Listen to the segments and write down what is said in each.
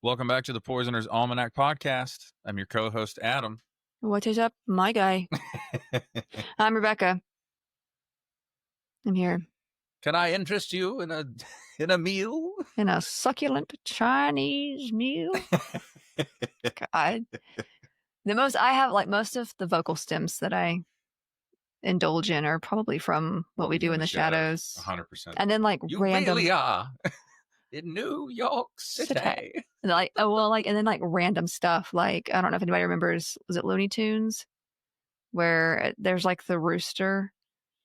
Welcome back to the Poisoner's Almanac podcast. I'm your co-host, Adam. What is up, my guy? I'm Rebecca. I'm here. Can I interest you in a meal? In a succulent Chinese meal? God. I have most of the vocal stems that I indulge in are probably from what we do in the shadows. 100%. And then You random. really are in New York City. And then random stuff. I don't know if anybody remembers, was it Looney Tunes? Where there's the rooster.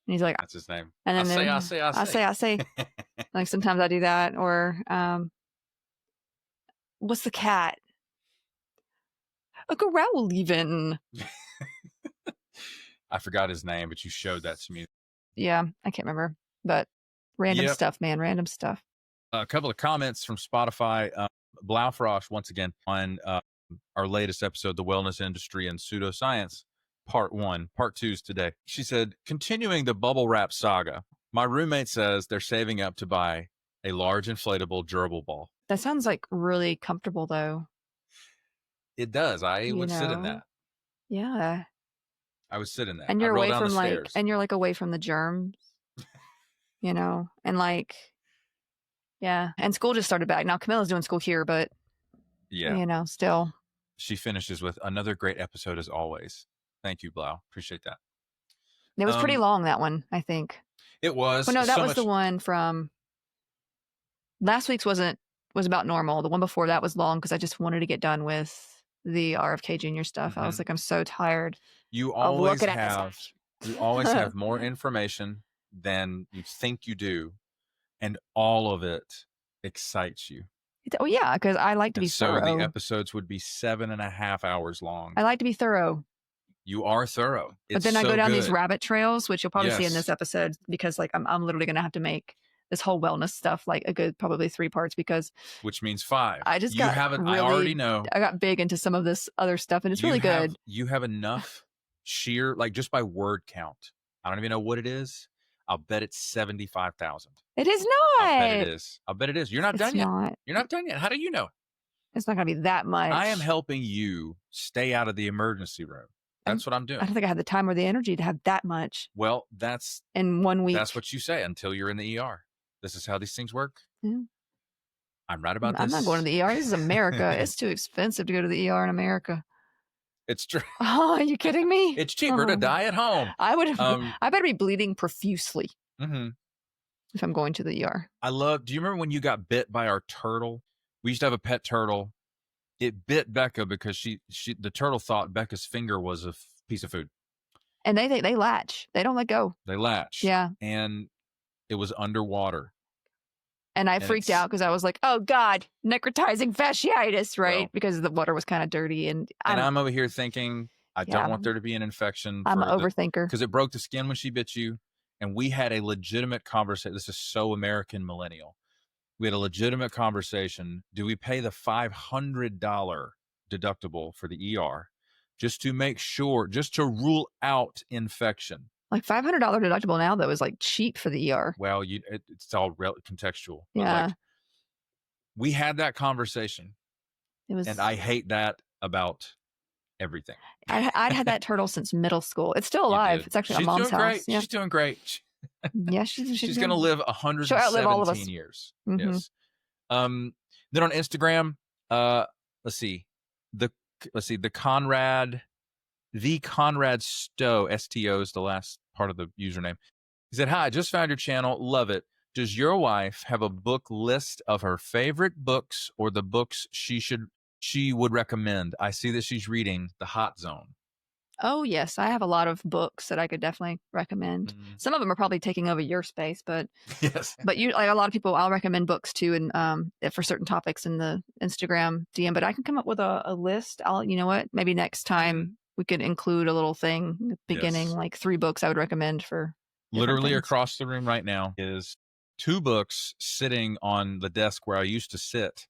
And he's like, that's his name. And then I say. Sometimes I do that. Or what's the cat? A growl even. I forgot his name, but you showed that to me. Yeah, I can't remember. But random stuff, man. Random stuff. A couple of comments from Spotify. Blaufrost, once again, on our latest episode, The Wellness Industry and Pseudoscience. Part 1. Part 2 is today. She said, continuing the bubble wrap saga, my roommate says they're saving up to buy a large inflatable gerbil ball. That sounds really comfortable, though. It does. I would sit in that. Yeah. I would sit in that. And you're away from away from the germs, and yeah. And school just started back. Now Camilla's doing school here, but still. She finishes with another great episode as always. Thank you, Blau. Appreciate that. It was pretty long, that one, I think. It was. Well, no, that was the one from last week's was about normal. The one before that was long because I just wanted to get done with the RFK Jr. stuff. Mm-hmm. I was like, I'm so tired. You always have more information than you think you do, and all of it excites you. Oh, yeah, because I like to be thorough. So the episodes would be 7.5 hours long. I like to be thorough. You are thorough. But then I go down these rabbit trails, which you'll probably see in this episode, because I'm literally going to have to make this whole wellness stuff a good probably 3 parts, because which means 5. I just I already know. I got big into some of this other stuff, and it's really good. You have enough sheer, just by word count. I don't even know what it is. I'll bet it's 75,000. It is not. I'll bet it is. You're not done yet. You're not done yet. How do you know? It's not going to be that much. I am helping you stay out of the emergency room. That's what I'm doing. I don't think I had the time or the energy to have that much. Well, that's in 1 week. That's what you say until you're in the ER. This is how these things work. Yeah. I'm right about this. I'm not going to the ER. This is America. It's too expensive to go to the ER in America. It's true. Oh, are you kidding me? It's cheaper to die at home. I better be bleeding profusely mm-hmm. if I'm going to the ER. Do you remember when you got bit by our turtle? We used to have a pet turtle. It bit Becca because the turtle thought Becca's finger was a piece of food. And they latch. They don't let go. They latch. Yeah. And it was underwater. And I freaked out because I was like, oh, God, necrotizing fasciitis, right? Well, because the water was kind of dirty. And I'm over here thinking, I don't want there to be an infection. I'm an overthinker. Because it broke the skin when she bit you. And we had a legitimate conversation. This is so American millennial. We had a legitimate conversation. Do we pay the $500 deductible for the ER just to make sure, just to rule out infection? $500 deductible now, though, is cheap for the ER. Well, it's all contextual. Yeah. We had that conversation. And I hate that about everything. I'd had that turtle since middle school. It's still alive. It's actually at Mom's house. Yeah. She's doing great. Yeah, she's going to live 117 years. Mm-hmm. Yes. Then on Instagram, let's see, the Conrad Stowe, STO is the last part of the username. He said, hi, just found your channel. Love it. Does your wife have a book list of her favorite books or the books she would recommend? I see that she's reading The Hot Zone. Oh, yes. I have a lot of books that I could definitely recommend. Some of them are probably taking over your space, but yes. But a lot of people, I'll recommend books too, and for certain topics in the Instagram DM. But I can come up with a list. You know what? Maybe next time we could include a little thing at the beginning, 3 books I would recommend for. Literally things. Across the room right now is 2 books sitting on the desk where I used to sit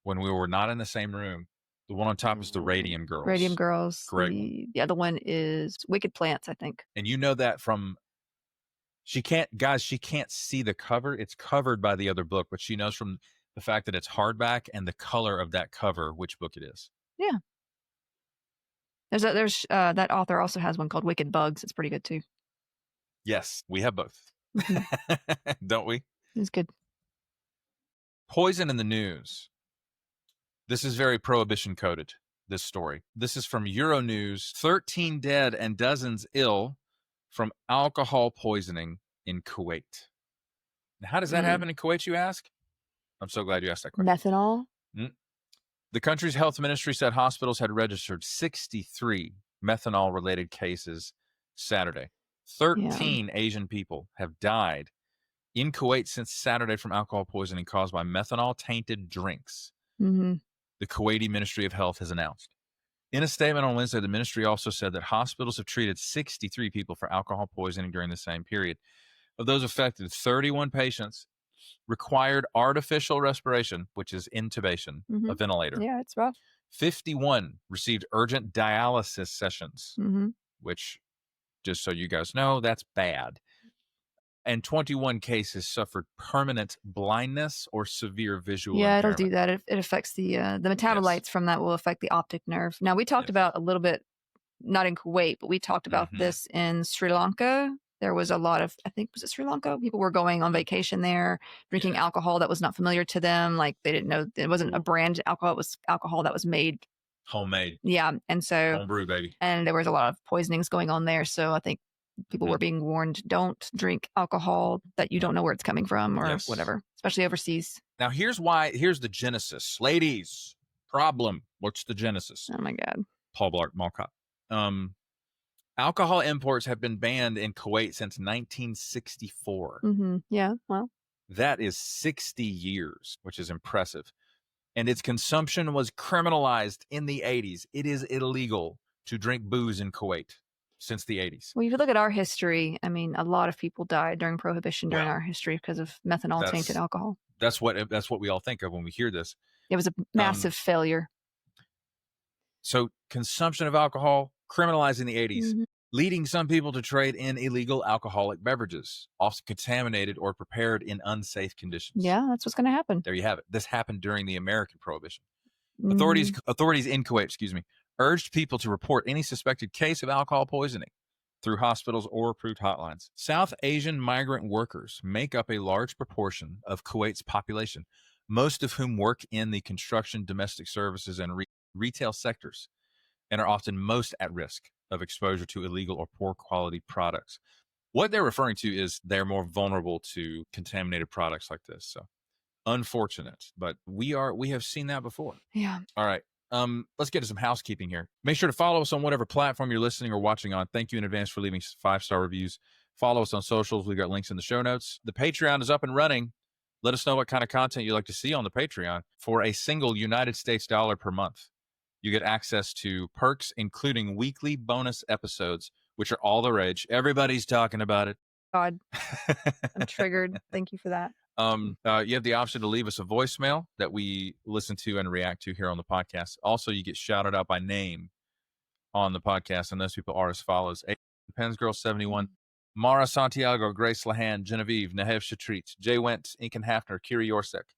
when we were not in the same room. The one on top is the Radium Girls. Radium Girls. Correct. The other one is Wicked Plants, I think. And you know that from, she can't see the cover. It's covered by the other book, but she knows from the fact that it's hardback and the color of that cover, which book it is. Yeah. There's that author also has one called Wicked Bugs. It's pretty good too. Yes, we have both. Don't we? It's good. Poison in the news. This is very prohibition coded, this story. This is from Euronews. 13 dead and dozens ill from alcohol poisoning in Kuwait. Now, how does that happen in Kuwait, you ask? I'm so glad you asked that question. Methanol? The country's health ministry said hospitals had registered 63 methanol-related cases Saturday. 13 Asian people have died in Kuwait since Saturday from alcohol poisoning caused by methanol-tainted drinks. The Kuwaiti Ministry of Health has announced. In a statement on Wednesday, the ministry also said that hospitals have treated 63 people for alcohol poisoning during the same period. Of those affected, 31 patients required artificial respiration, which is intubation, a ventilator. Yeah, it's rough. 51 received urgent dialysis sessions, which, just so you guys know, that's bad. And 21 cases suffered permanent blindness or severe visual impairment. It'll do that. It affects the metabolites from that will affect the optic nerve. Now, we talked about a little bit, not in Kuwait, but we talked about this in Sri Lanka. There was a lot of, I think, was it Sri Lanka? People were going on vacation there, drinking alcohol that was not familiar to them. Like they didn't know it wasn't a brand alcohol. It was alcohol that was made. Homemade. Yeah. And so. Homebrew, baby. And there was a lot of poisonings going on there. So I think people were being warned, don't drink alcohol that you don't know where it's coming from or whatever, especially overseas. Now, here's the genesis. Ladies, problem. What's the genesis? Oh, my God. Paul Blart Mall Cop. Alcohol imports have been banned in Kuwait since 1964. Yeah, well. That is 60 years, which is impressive. And its consumption was criminalized in the 80s. It is illegal to drink booze in Kuwait since the 80s. Well, if you look at our history, I mean, a lot of people died during Prohibition during our history because of methanol-tainted alcohol. That's what we all think of when we hear this. It was a massive failure. So consumption of alcohol criminalized in the 80s, leading some people to trade in illegal alcoholic beverages, often contaminated or prepared in unsafe conditions. Yeah, that's what's going to happen. There you have it. This happened during the American Prohibition. Authorities in Kuwait, urged people to report any suspected case of alcohol poisoning through hospitals or approved hotlines. South Asian migrant workers make up a large proportion of Kuwait's population, most of whom work in the construction, domestic services, and retail sectors, and are often most at risk of exposure to illegal or poor quality products. What they're referring to is they're more vulnerable to contaminated products like this. So unfortunate, but we have seen that before. Yeah. All right. Let's get to some housekeeping here. Make sure to follow us on whatever platform you're listening or watching on. Thank you in advance for leaving 5-star reviews. Follow us on socials. We've got links in the show notes. The Patreon is up and running. Let us know what kind of content you'd like to see on the Patreon. For a single United States dollar per month, you get access to perks, including weekly bonus episodes, which are all the rage. Everybody's talking about it. God, I'm triggered. Thank you for that. You have the option to leave us a voicemail that we listen to and react to here on the podcast. Also, you get shouted out by name on the podcast, and those people are as follows: Pensgirl71, Mara Santiago, Grace Lahan, Genevieve, Nahev Shatrit, Jay Went, Incan Hafner, Kiri Yorsek,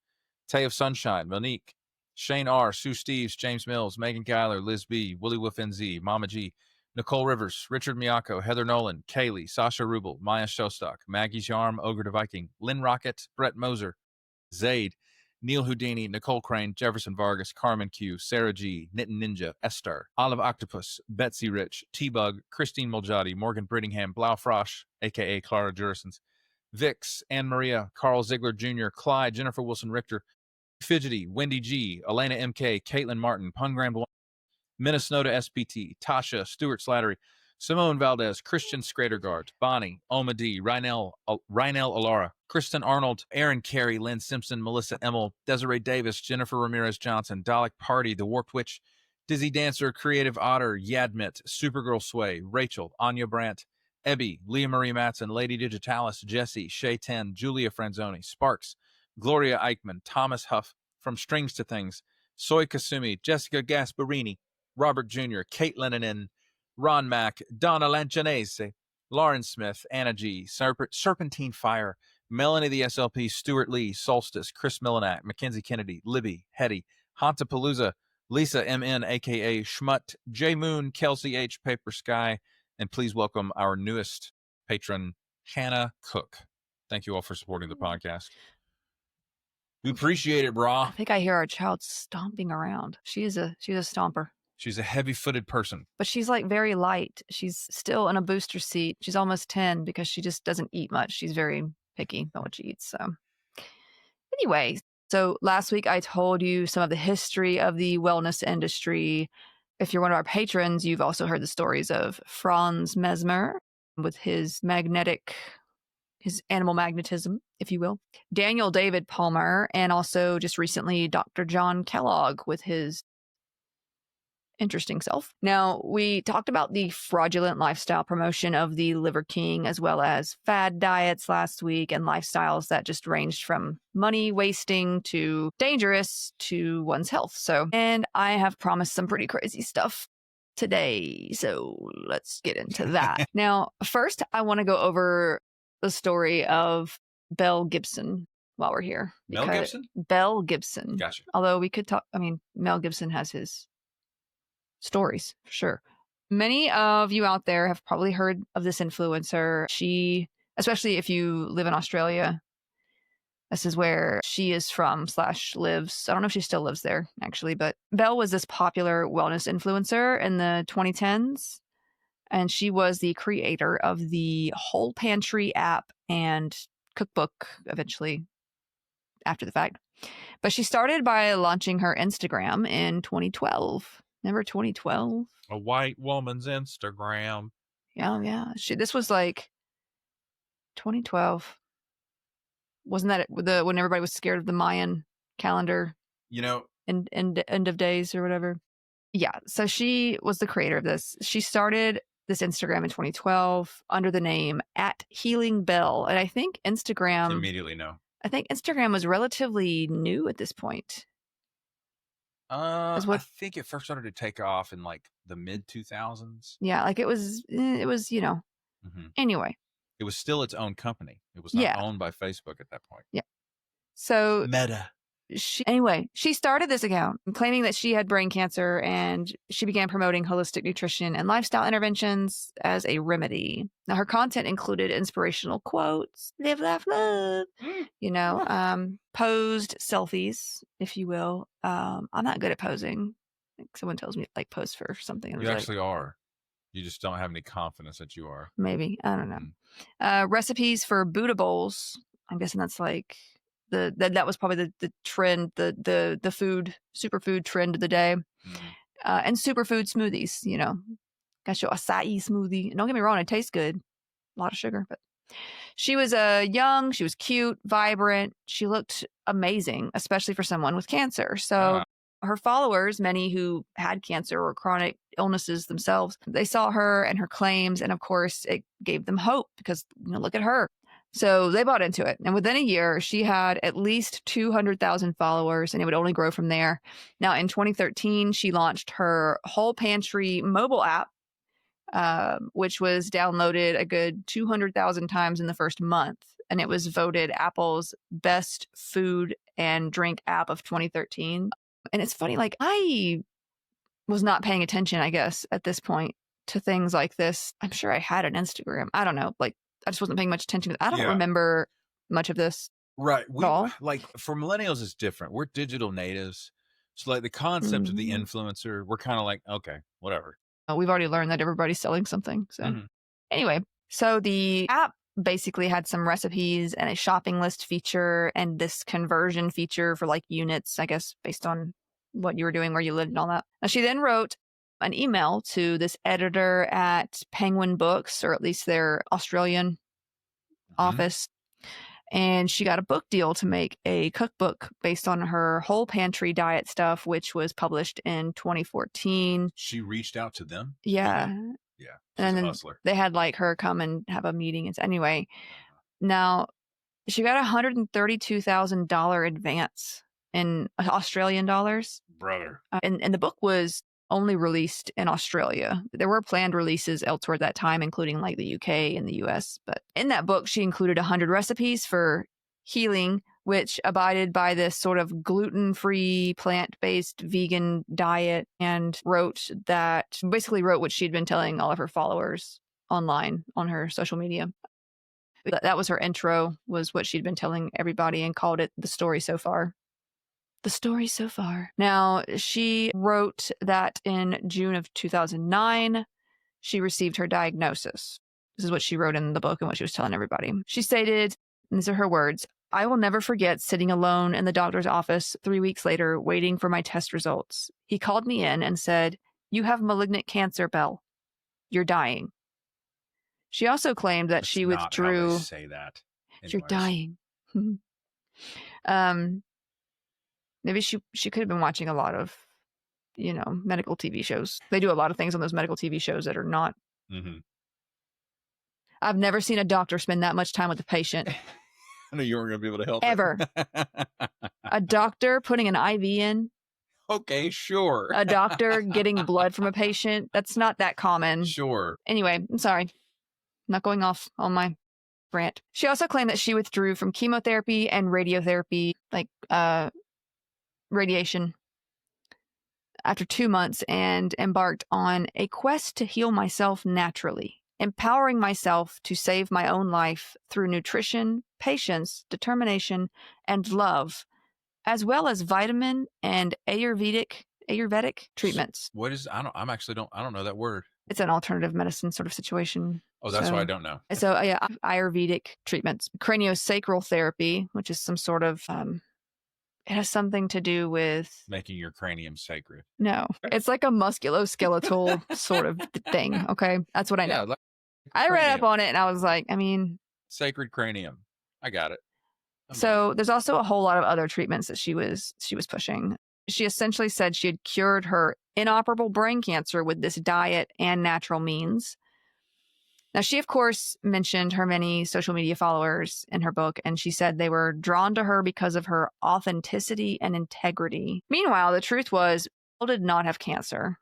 Tay of Sunshine, Monique, Shane R., Sue Steves, James Mills, Megan Geiler, Liz B., Willie Wolf NZ, Mama G, Nicole Rivers, Richard Miyako, Heather Nolan, Kaylee, Sasha Rubel, Maya Showstock, Maggie Jarm, Ogre the Viking, Lynn Rocket, Brett Moser, Zaid, Neil Houdini, Nicole Crane, Jefferson Vargas, Carmen Q, Sarah G, Knittin' Ninja, Esther, Olive Octopus, Betsy Rich, T-Bug, Christine Moljadi, Morgan Brittingham, Blau Frosch, a.k.a. Clara Jurisons, Vix, Anne Maria, Carl Ziegler Jr., Clyde, Jennifer Wilson Richter, Fidgety, Wendy G, Elena MK, Caitlin Martin, Pungram, Minnesota SPT, Tasha, Stuart Slattery, Simone Valdez, Christian Scradergard, Bonnie, Oma D, Rynell Alara, Kristen Arnold, Aaron Carey, Lynn Simpson, Melissa Emmel, Desiree Davis, Jennifer Ramirez Johnson, Dalek Party, The Warped Witch, Dizzy Dancer, Creative Otter, Yadmit, Supergirl Sway, Rachel, Anya Brandt, Ebby, Leah Marie Matson, Lady Digitalis, Jesse, Shay 10, Julia Franzoni, Sparks, Gloria Eichmann, Thomas Huff, From Strings to Things, Soy Kasumi, Jessica Gasparini, Robert Jr., Kate Lennon, Ron Mack, Donna Lancanese, Lauren Smith, Anna G, Serpentine Fire, Melanie the SLP, Stuart Lee, Solstice, Chris Millinack, Mackenzie Kennedy, Libby, Hetty, Hantapalooza, Lisa MN, aka Schmut, J Moon, Kelsey H, Paper Sky, and please welcome our newest patron, Hannah Cook. Thank you all for supporting the podcast. We appreciate it, I brah. think I hear our child stomping around. She's a stomper. She's a heavy-footed person. But she's like very light. She's still in a booster seat. She's almost 10 because she just doesn't eat much. She's very picky about what she eats. So anyway, so last week I told you some of the history of the wellness industry. If you're one of our patrons, you've also heard the stories of Franz Mesmer with his animal magnetism, if you will, Daniel David Palmer, and also just recently Dr. John Kellogg with his interesting self. Now, we talked about the fraudulent lifestyle promotion of the Liver King, as well as fad diets last week and lifestyles that just ranged from money wasting to dangerous to one's health. And I have promised some pretty crazy stuff today. So let's get into that. Now, first, I want to go over the story of Belle Gibson while we're here. Mel Gibson? Belle Gibson. Gotcha. Although we could talk, Mel Gibson has his stories, for sure. Many of you out there have probably heard of this influencer. She, especially if you live in Australia, this is where she is from / lives. I don't know if she still lives there, actually, but Belle was this popular wellness influencer in the 2010s. And she was the creator of the Whole Pantry app and cookbook eventually after the fact. But she started by launching her Instagram in 2012. Remember 2012? A white woman's Instagram. Yeah. This was like 2012. Wasn't that when everybody was scared of the Mayan calendar? End of days or whatever. Yeah. So she was the creator of this. She started this Instagram in 2012 under the name @HealingBelle. And I think Instagram... Immediately no. I think Instagram was relatively new at this point. I think it first started to take off in like the mid 2000s. Yeah, like it was, Anyway. It was still its own company. It was not owned by Facebook at that point. Yeah. So Meta. She started this account claiming that she had brain cancer, and she began promoting holistic nutrition and lifestyle interventions as a remedy. Now, her content included inspirational quotes, live, laugh, love, posed selfies, if you will. I'm not good at posing. Like someone tells me like pose for something. You actually are. You just don't have any confidence that you are. Maybe. I don't know. Recipes for Buddha bowls. I'm guessing that's like that was probably the trend, the food, superfood trend of the day. And superfood smoothies, got your acai smoothie. And don't get me wrong, it tastes good. A lot of sugar, but she was young, she was cute, vibrant. She looked amazing, especially for someone with cancer. So her followers, many who had cancer or chronic illnesses themselves, they saw her and her claims. And of course, it gave them hope because, look at her. So they bought into it. And within a year, she had at least 200,000 followers, and it would only grow from there. Now, in 2013, she launched her Whole Pantry mobile app, which was downloaded a good 200,000 times in the first month. And it was voted Apple's best food and drink app of 2013. And it's funny, like I was not paying attention, I guess, at this point to things like this. I'm sure I had an Instagram. I don't know. Like, I just wasn't paying much attention. I don't remember much of this. Right. At all. Like for millennials, it's different. We're digital natives. So like the concept of the influencer, we're kind of like, okay, whatever. We've already learned that everybody's selling something. So anyway, so the app basically had some recipes and a shopping list feature and this conversion feature for like units, I guess, based on what you were doing, where you lived and all that. Now, she then wrote an email to this editor at Penguin Books, or at least their Australian office. And she got a book deal to make a cookbook based on her Whole Pantry diet stuff, which was published in 2014. She reached out to them? Yeah. Yeah. And then they had like her come and have a meeting. Anyway, now she got $132,000 advance in Australian dollars. Brother. And the book was only released in Australia. There were planned releases elsewhere at that time, including like the UK and the US. But in that book, she included 100 recipes for healing, which abided by this sort of gluten-free, plant-based vegan diet, and basically wrote what she'd been telling all of her followers online on her social media. That was her intro, was what she'd been telling everybody, and called it The Story So Far. The Story So Far. Now, she wrote that in June of 2009, she received her diagnosis. This is what she wrote in the book and what she was telling everybody. She stated, and these are her words, "I will never forget sitting alone in the doctor's office 3 weeks later, waiting for my test results. He called me in and said, 'You have malignant cancer, Belle. You're dying.'" She also claimed that That's she not how they withdrew. say that. You're Anyways. dying. Maybe she could have been watching a lot of, medical TV shows. They do a lot of things on those medical TV shows that are not. Mm-hmm. I've never seen a doctor spend that much time with a patient. I knew you weren't going to be able to help ever. A doctor putting an IV in. Okay, sure. A doctor getting blood from a patient. That's not that common. Sure. Anyway, I'm sorry. I'm not going off on my rant. She also claimed that she withdrew from chemotherapy and radiotherapy, like radiation, after 2 months, and embarked on a quest to heal myself naturally, empowering myself to save my own life through nutrition, patience, determination, and love, as well as vitamin and Ayurvedic treatments. What is, I don't know that word. It's an alternative medicine sort of situation. Oh, that's why I don't know. So yeah, Ayurvedic treatments, craniosacral therapy, which is some sort of, it has something to do with making your cranium sacred. No, it's like a musculoskeletal sort of thing. Okay, that's what I know. Yeah, like I read up on it and I was like, sacred cranium. I got it. So there's also a whole lot of other treatments that she was pushing. She essentially said she had cured her inoperable brain cancer with this diet and natural means. Now, she, of course, mentioned her many social media followers in her book, and she said they were drawn to her because of her authenticity and integrity. Meanwhile, the truth was, Belle did not have cancer.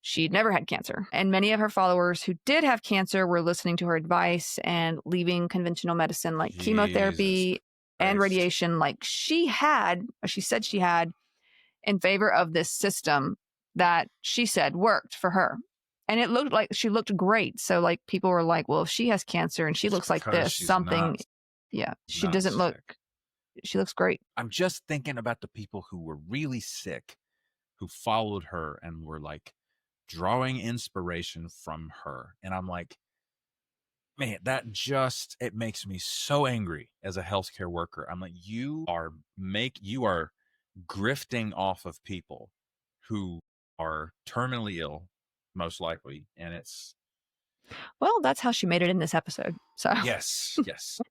She'd never had cancer. And many of her followers who did have cancer were listening to her advice and leaving conventional medicine like chemotherapy and radiation like she said she had, in favor of this system that she said worked for her. And it looked like she looked great. So like people were like, well, if she has cancer and she looks like this, something. Yeah, she doesn't look, she looks great. I'm just thinking about the people who were really sick, who followed her and were like drawing inspiration from her. And I'm like, man, it makes me so angry as a healthcare worker. I'm like, you are grifting off of people who are terminally ill, most likely, and well, that's how she made it in this episode. So yes.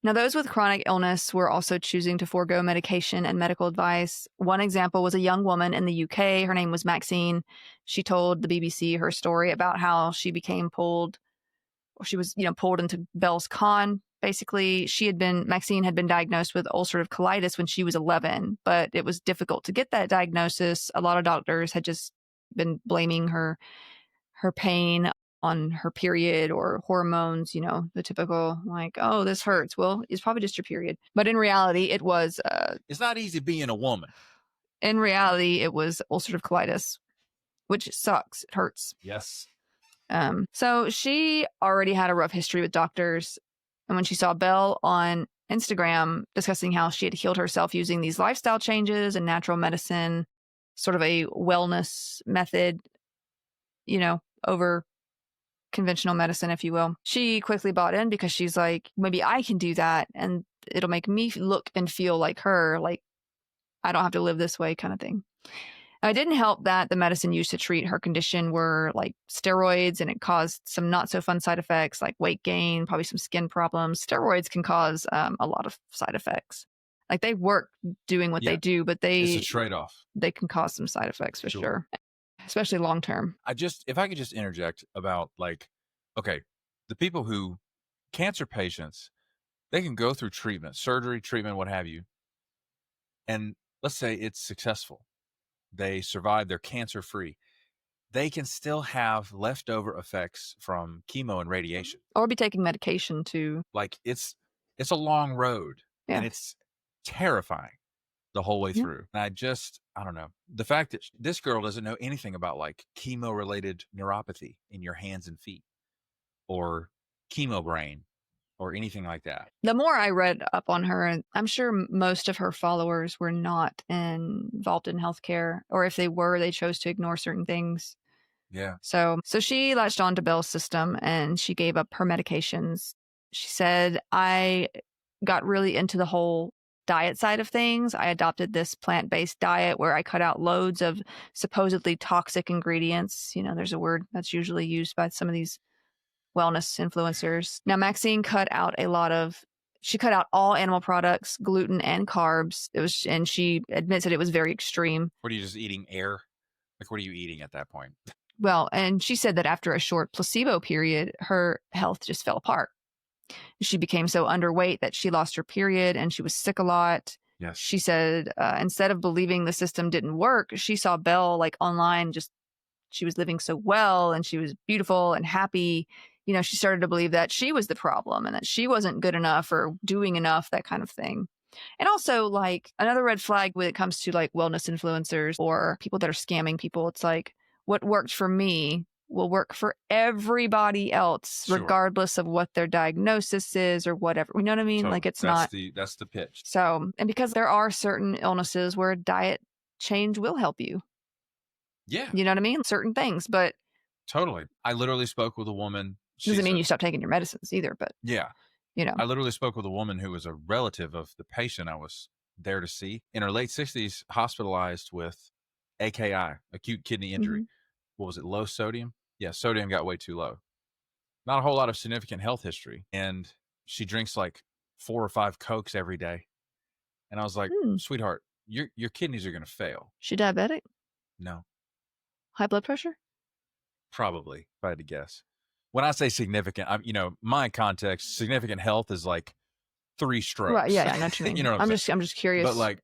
Now, those with chronic illness were also choosing to forego medication and medical advice. One example was a young woman in the UK. Her name was Maxine. She told the BBC her story about how she became pulled into Belle's con. Basically, Maxine had been diagnosed with ulcerative colitis when she was 11, but it was difficult to get that diagnosis. A lot of doctors had just been blaming her pain on her period or hormones, the typical like, oh, this hurts. Well, it's probably just your period. But in reality, it was... it's not easy being a woman. In reality, it was ulcerative colitis, which sucks. It hurts. Yes. So she already had a rough history with doctors. And when she saw Belle on Instagram discussing how she had healed herself using these lifestyle changes and natural medicine, sort of a wellness method, over conventional medicine, if you will, she quickly bought in because she's like, maybe I can do that and it'll make me look and feel like her. Like, I don't have to live this way kind of thing. Now, it didn't help that the medicine used to treat her condition were like steroids, and it caused some not so fun side effects like weight gain, probably some skin problems. Steroids can cause a lot of side effects. Like, they work doing what they do, but it's a trade-off. They can cause some side effects for sure. Especially long term. If I could just interject about okay, the people who, cancer patients, they can go through treatment, surgery, treatment, what have you. And let's say it's successful. They survive, they're cancer free. they can still have leftover effects from chemo and radiation. Or be taking medication to. Like it's a long road, Yeah. and it's terrifying the whole way Yeah. through. And I don't know. The fact that this girl doesn't know anything about like chemo related neuropathy in your hands and feet or chemo brain or anything like that. The more I read up on her, and I'm sure most of her followers were not involved in healthcare, or if they were, they chose to ignore certain things. Yeah. So she latched on to Belle's system and she gave up her medications. She said, I got really into the whole diet side of things. I adopted this plant-based diet where I cut out loads of supposedly toxic ingredients. You know, there's a word that's usually used by some of these wellness influencers. Now, Maxine she cut out all animal products, gluten and carbs. And she admits that it was very extreme. What are you just eating air? Like, what are you eating at that point? Well, and she said that after a short placebo period, her health just fell apart. She became so underweight that she lost her period and she was sick a lot. Yes. She said instead of believing the system didn't work, she saw Belle like online, she was living so well and she was beautiful and happy. You know, she started to believe that she was the problem and that she wasn't good enough or doing enough, that kind of thing. And also, like, another red flag when it comes to like wellness influencers or people that are scamming people, it's like, what worked for me will work for everybody else, Sure. regardless of what their diagnosis is or whatever. You know what I mean? So like, it's that's not. that's the pitch. So, and because there are certain illnesses where diet change will help you. Yeah. You know what I mean? Certain things, but Totally. I literally spoke with a woman. doesn't mean you stop taking your medicines either, but yeah. You know, I literally spoke with a woman who was a relative of the patient I was there to see in her late 60s, hospitalized with AKI, acute kidney injury. Mhm. What was it? Low sodium? Yeah, sodium got way too low. Not a whole lot of significant health history. And she drinks like 4 or 5 Cokes every day. And I was like, sweetheart, your kidneys are going to fail. She diabetic? No. High blood pressure? Probably, if I had to guess. When I say significant, my context, significant health is like 3 strokes. Right. Yeah, I know what you mean. You know what I'm saying? I'm just curious. But like,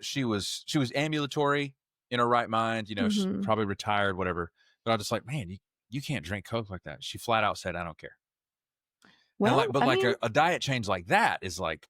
she was ambulatory, in her right mind, she's probably retired, whatever. But I was just like, man, you can't drink Coke like that. She flat out said, I don't care. Well, a diet change like that is like,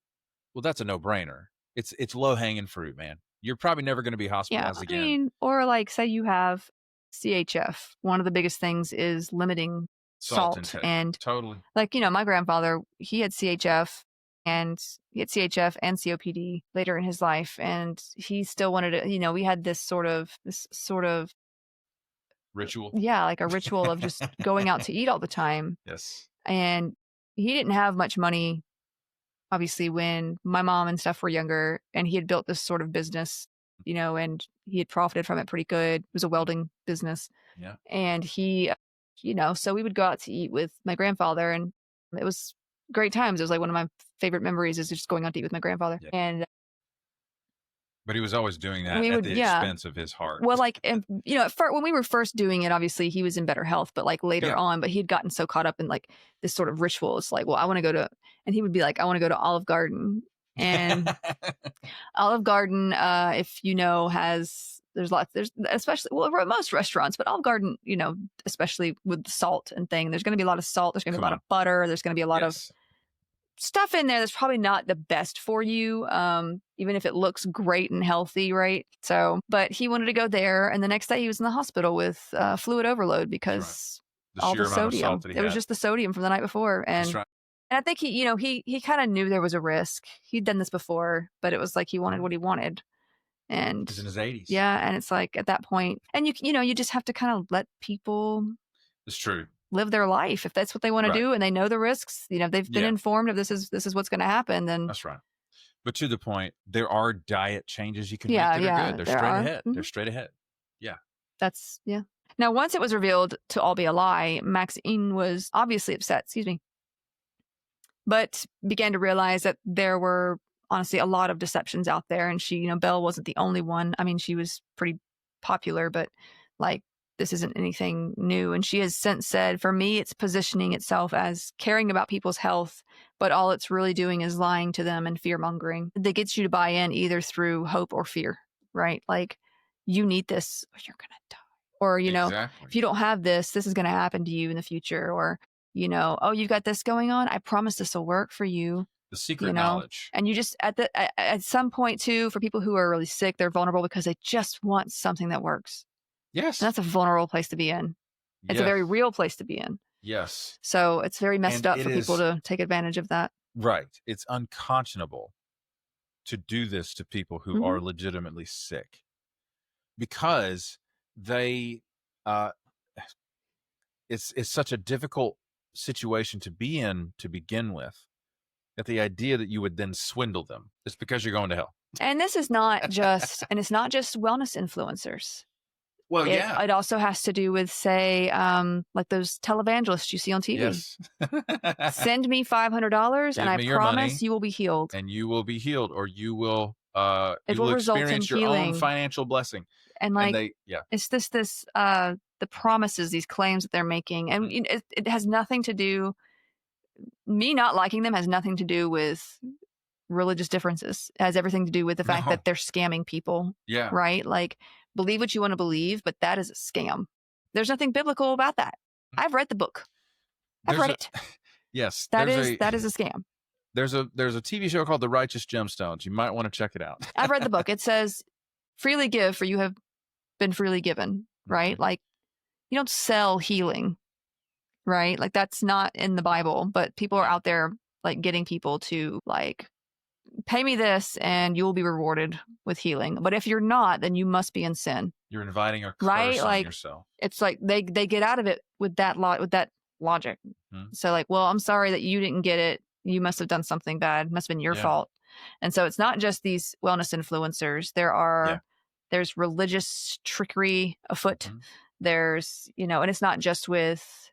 well, that's a no-brainer. It's low-hanging fruit, man. You're probably never going to be hospitalized again. I mean, or like, say you have CHF. One of the biggest things is limiting salt intake. And totally. Like, my grandfather, he had CHF and COPD later in his life, and he still wanted to, we had this sort of ritual. Yeah, like a ritual of just going out to eat all the time. Yes. And he didn't have much money, obviously, when my mom and stuff were younger, and he had built this sort of business, and he had profited from it pretty good. It was a welding business. Yeah. And he, so we would go out to eat with my grandfather, and it was great times. It was like one of my favorite memories is just going out to eat with my grandfather. Yeah. And but he was always doing that at the expense of his heart. Well, like, and, when we were first doing it, obviously he was in better health, but like later on, but he had gotten so caught up in like this sort of ritual. It's like, well, I want to go to, and he would be like, I want to go to Olive Garden. And Olive Garden, if there's especially, well, most restaurants, but Olive Garden, especially with the salt and thing, there's going to be a lot of salt. There's going to be a lot of butter. There's going to be a lot of stuff in there that's probably not the best for you, even if it looks great and healthy, right? So, but he wanted to go there, and the next day he was in the hospital with fluid overload because all the sodium. It was just the sodium from the night before, and I think he kind of knew there was a risk. He'd done this before, but it was like he wanted what he wanted, and he's in his 80s. Yeah, and it's like at that point, and you just have to kind of let people. It's true. Live their life if that's what they want to do, and they know the risks. They've been informed of this is what's going to happen. Then that's right. But to the point, there are diet changes you can make that are good. They're straight ahead. They're straight ahead. Yeah. That's Now, once it was revealed to all be a lie, Maxine was obviously upset. Excuse me. But began to realize that there were honestly a lot of deceptions out there, and she, Belle wasn't the only one. I mean, she was pretty popular, but like. This isn't anything new. And she has since said, for me, it's positioning itself as caring about people's health, but all it's really doing is lying to them and fear mongering. That gets you to buy in either through hope or fear, right? Like, you need this or you're going to die. Or, if Exactly. you don't have this is going to happen to you in the future. Or, oh, you've got this going on. I promise this will work for you. The secret knowledge. And you just at some point too, for people who are really sick, they're vulnerable because they just want something that works. Yes. And that's a vulnerable place to be in. It's a very real place to be in. Yes. So it's very messed up for people to take advantage of that. Right. It's unconscionable to do this to people who are legitimately sick, because they it's such a difficult situation to be in to begin with, that the idea that you would then swindle them is because you're going to hell. And this is not just it's not just wellness influencers. Well, It also has to do with, say, like those televangelists you see on TV. Yes. Send me $500 and I promise you will be healed. And you will be healed, or you will it will result in experience your healing. own financial blessing. And it's this the promises, these claims that they're making. And it has nothing to do, me not liking them has nothing to do with religious differences. It has everything to do with the fact that they're scamming people. Yeah. Right? Like, believe what you want to believe, but that is a scam. There's nothing biblical about that. I've read the book. I've read it. Yes. That is a scam. There's a TV show called The Righteous Gemstones. You might want to check it out. I've read the book. It says, freely give, for you have been freely given, right? Like, you don't sell healing, right? Like, that's not in the Bible, but people are out there like getting people to like, pay me this and you will be rewarded with healing. But if you're not, then you must be in sin. You're inviting a curse on yourself. It's like they get out of it with that logic. So like, well, I'm sorry that you didn't get it. You must have done something bad. It must have been your fault. And so it's not just these wellness influencers. There's religious trickery afoot. There's, and it's not just with,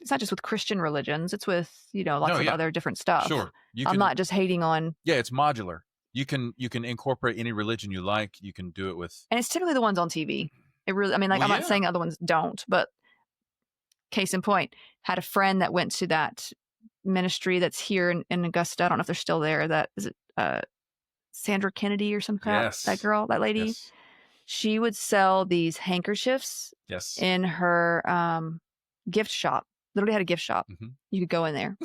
it's not just with Christian religions. It's with, lots of other different stuff. Sure. I'm not just hating on. Yeah, it's modular. You can incorporate any religion you like. You can do it with. And it's typically the ones on TV. It really, I'm not saying other ones don't, but case in point, had a friend that went to that ministry that's here in Augusta. I don't know if they're still there. That is it, Sandra Kennedy or some crap. Yes. That girl, that lady. Yes. She would sell these handkerchiefs. Yes. In her gift shop. Literally had a gift shop. You could go in there.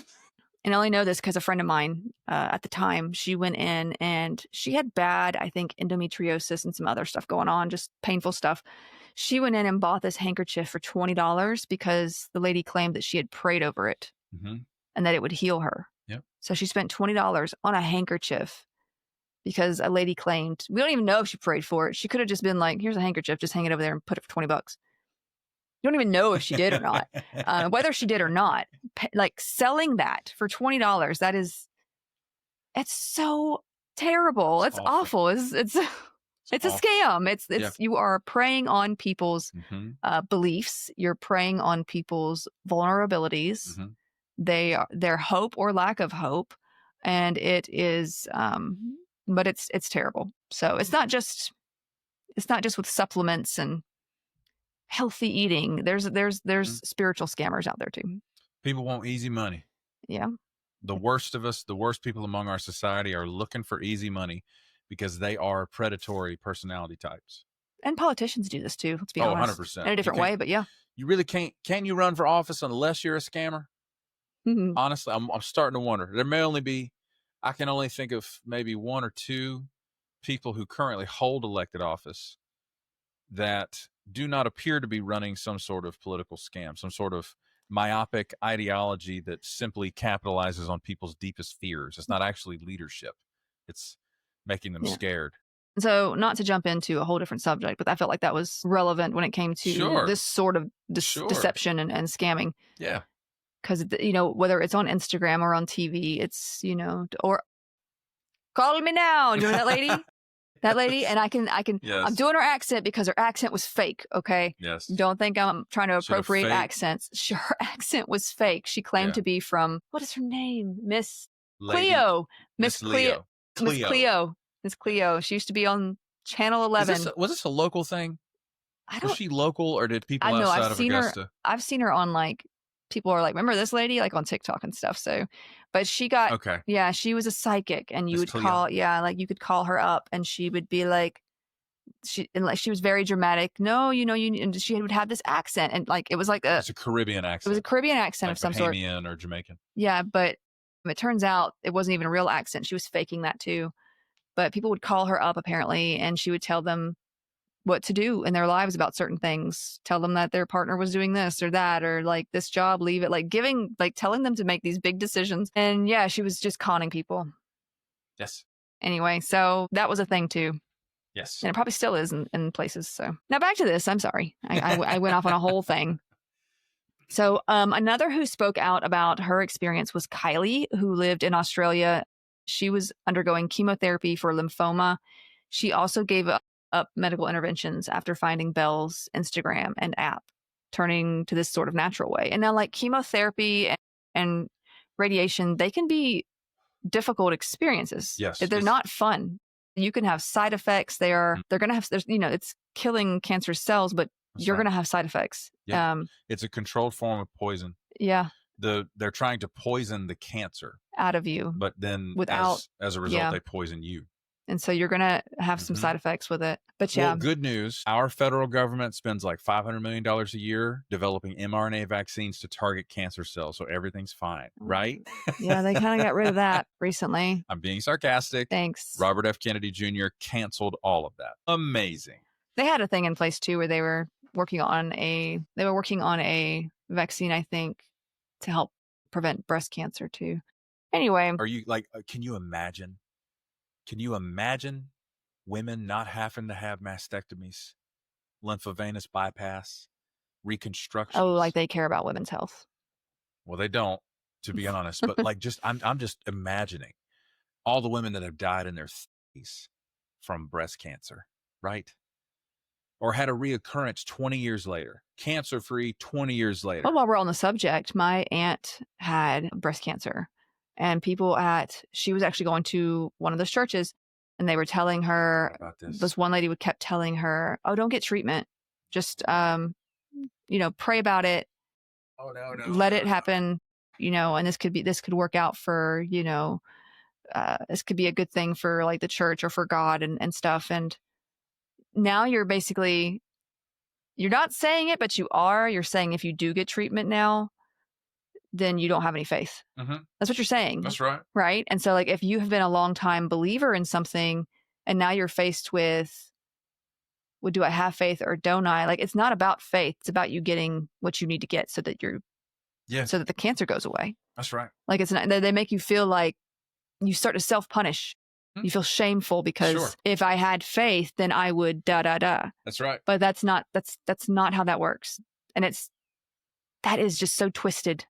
And I only know this because a friend of mine at the time, she went in and she had bad, I think, endometriosis and some other stuff going on, just painful stuff. She went in and bought this handkerchief for $20 because the lady claimed that she had prayed over it and that it would heal her. Yep. So she spent $20 on a handkerchief because a lady claimed, we don't even know if she prayed for it. She could have just been like, here's a handkerchief, just hang it over there and put it for $20. You don't even know if she did or not. Whether she did or not, like selling that for $20, it's so terrible. It's awful. It's a scam. It's you are preying on people's beliefs. You're preying on people's vulnerabilities. Their hope or lack of hope, and it is. But it's terrible. So it's not just with supplements and healthy eating. There's spiritual scammers out there too. People want easy money. Yeah. The worst of us, the worst people among our society are looking for easy money because they are predatory personality types. And politicians do this too. Let's be honest. 100%. In a different way, but yeah. You really can't. Can you run for office unless you're a scammer? Honestly, I'm starting to wonder. There may only be, I can only think of maybe one or two people who currently hold elected office that do not appear to be running some sort of political scam, some sort of myopic ideology that simply capitalizes on people's deepest fears. It's not actually leadership. It's making them scared. So not to jump into a whole different subject, but I felt like that was relevant when it came to this sort of deception and scamming. Yeah. Because, whether it's on Instagram or on TV, it's, or call me now. You know that lady? That lady, and I can. Yes. I'm doing her accent because her accent was fake. Okay. Yes. Don't think I'm trying to appropriate accents. Her accent was fake. She claimed to be from, what is her name? Miss Cleo. Miss Cleo. Miss Cleo. Miss Cleo. She used to be on Channel 11. Was this a local thing? Was she local, or did people outside of Augusta? I've seen her on people are like, remember this lady, like on TikTok and stuff. So, but she got, she was a psychic, and you would call, you could call her up and she would be like, she was very dramatic. No, and she would have this accent, and like it was like It's a Caribbean accent. It was a Caribbean accent like of some sort. Bahamian or Jamaican. Yeah, but it turns out it wasn't even a real accent. She was faking that too. But people would call her up apparently, and she would tell them what to do in their lives about certain things. Tell them that their partner was doing this or that, or like this job, leave it. Like telling them to make these big decisions. And yeah, she was just conning people. Yes. Anyway, so that was a thing too. Yes. And it probably still is in places. So now back to this. I'm sorry. I went off on a whole thing. So another who spoke out about her experience was Kylie, who lived in Australia. She was undergoing chemotherapy for lymphoma. She also gave up medical interventions after finding Belle's Instagram and app, turning to this sort of natural way. And now like chemotherapy and radiation, they can be difficult experiences. Yes. They're not fun. You can have side effects. They're going to have, it's killing cancer cells, but you're going to have side effects. Yeah. It's a controlled form of poison. Yeah. They're trying to poison the cancer out of you, but then without, as a result, they poison you. And so you're going to have some side effects with it. But yeah. Well, good news. Our federal government spends like $500 million a year developing mRNA vaccines to target cancer cells. So everything's fine, right? Yeah, they kind of got rid of that recently. I'm being sarcastic. Thanks. Robert F. Kennedy Jr. canceled all of that. Amazing. They had a thing in place too where they were working on a vaccine, I think, to help prevent breast cancer too. Anyway. Are you like, can you imagine women not having to have mastectomies, lymphovenous bypass, reconstruction? Oh, like they care about women's health. Well, they don't, to be honest, but like I'm just imagining all the women that have died in their 30s from breast cancer, right? Or had a reoccurrence 20 years later, cancer-free 20 years later. Well, while we're on the subject, my aunt had breast cancer, and she was actually going to one of those churches, and they were telling her, this one lady kept telling her, oh, don't get treatment. Just, pray about it. Oh, no. Let it happen, and this could work out for, this could be a good thing for like the church or for God and stuff. And now you're not saying it, but you're saying if you do get treatment now, then you don't have any faith. Mm-hmm. That's what you're saying. That's right. Right. And so like, if you have been a long time believer in something and now you're faced with, well, do I have faith or don't I? Like, it's not about faith. It's about you getting what you need to get so that so that the cancer goes away. That's right. Like it's not, they make you feel like you start to self-punish. You feel shameful because if I had faith, then I would That's right. But that's not how that works. And that is just so twisted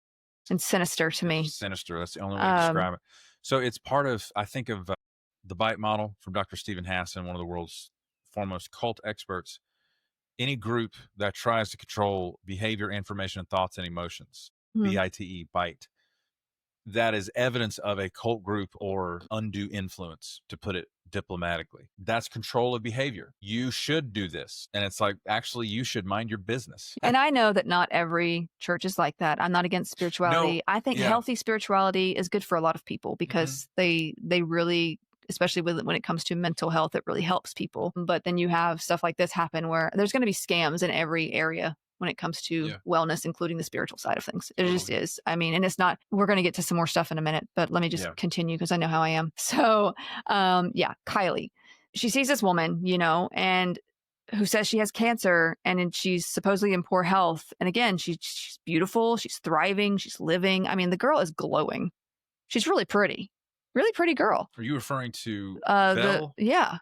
and sinister to me. Sinister. That's the only way to describe it. So it's part of, I think of the BITE model from Dr. Stephen Hassan, one of the world's foremost cult experts. Any group that tries to control behavior, information, thoughts, and emotions, BITE, BITE, that is evidence of a cult group or undue influence, to put it diplomatically. That's control of behavior. You should do this. And it's like, actually, you should mind your business. And I know that not every church is like that. I'm not against spirituality. I think healthy spirituality is good for a lot of people because they really, especially when it comes to mental health, it really helps people. But then you have stuff like this happen where there's going to be scams in every area when it comes to wellness, including the spiritual side of things. It just is. I mean, and it's not, we're going to get to some more stuff in a minute, but let me just continue because I know how I am. So, Kylie, she sees this woman, and who says she has cancer and she's supposedly in poor health. And again, she's beautiful. She's thriving. She's living. I mean, the girl is glowing. She's really pretty girl. Are you referring to Belle? Yeah.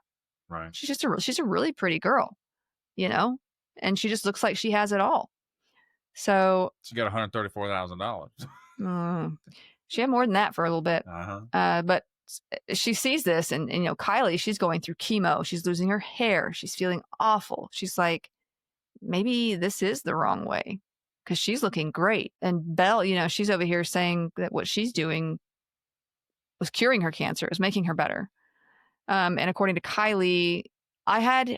Right. She's a really pretty girl, and she just looks like she has it all. So she got $134,000. She had more than that for a little bit. But she sees this and Kylie, she's going through chemo. She's losing her hair. She's feeling awful. She's like, maybe this is the wrong way because she's looking great. And Belle, she's over here saying that what she's doing was curing her cancer, was making her better. And according to Kylie, I had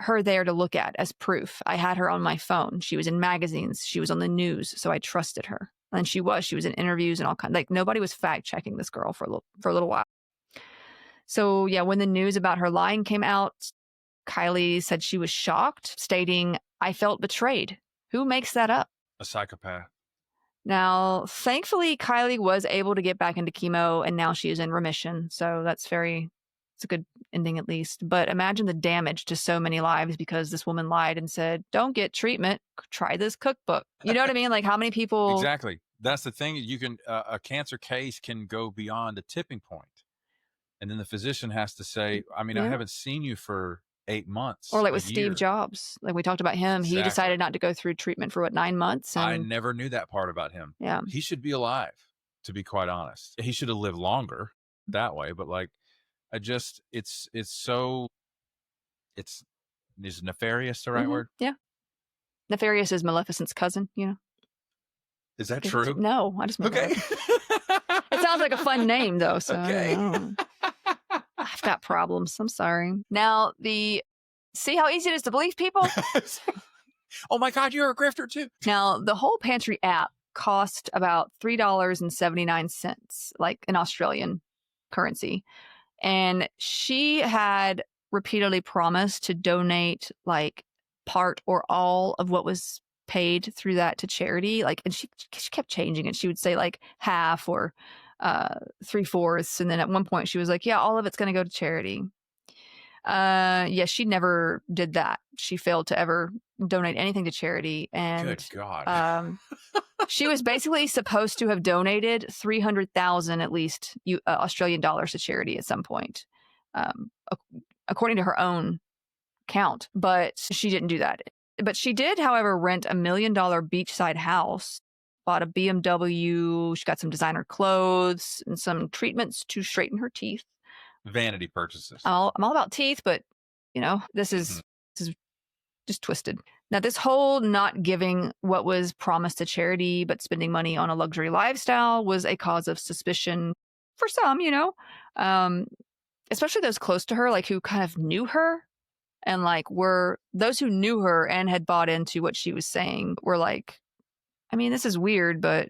her there to look at as proof. I had her on my phone. She was in magazines. She was on the news. So I trusted her. And she was in interviews and all kinds. Like nobody was fact checking this girl for a little while. So yeah, when the news about her lying came out, Kylie said she was shocked, stating, "I felt betrayed." Who makes that up? A psychopath. Now, thankfully, Kylie was able to get back into chemo and now she is in remission. So it's a good ending at least. But imagine the damage to so many lives because this woman lied and said, "Don't get treatment, try this cookbook." You know what I mean? Like how many people. Exactly. That's the thing. You can, a cancer case can go beyond a tipping point. And then the physician has to say, I mean, I Yeah. haven't seen you for 8 months. Or like a with Steve year. Jobs, like we talked about him, he Exactly. decided not to go through treatment for 9 months. I And never knew that part about him. yeah, He should be alive, to be quite honest. He should have lived longer that way. But like, it's so, is nefarious the right word? yeah. Nefarious is Maleficent's cousin, you know? Is that true? No, I just made that Okay. up. It sounds like a fun name though, so Okay. I don't know. I've got problems. I'm sorry. Now, see how easy it is to believe people? Oh my God, you're a grifter too. Now, the whole pantry app cost about $3.79, like in Australian currency. And she had repeatedly promised to donate like part or all of what was paid through that to charity. Like, and she kept changing it. She would say like half or 3/4. And then at one point she was like, "Yeah, all of it's going to go to charity." Yeah, she never did that. She failed to ever donate anything to charity. And Good God. she was basically supposed to have donated 300,000 at least Australian dollars to charity at some point, according to her own count. But she didn't do that. But she did, however, rent $1 million beachside house, bought a BMW. She got some designer clothes and some treatments to straighten her teeth. Vanity purchases. I'm all about teeth, but this is just twisted. Now, this whole not giving what was promised to charity, but spending money on a luxury lifestyle was a cause of suspicion for some, especially those close to her, like who kind of knew her and like were those who knew her and had bought into what she was saying were like, I mean, this is weird, but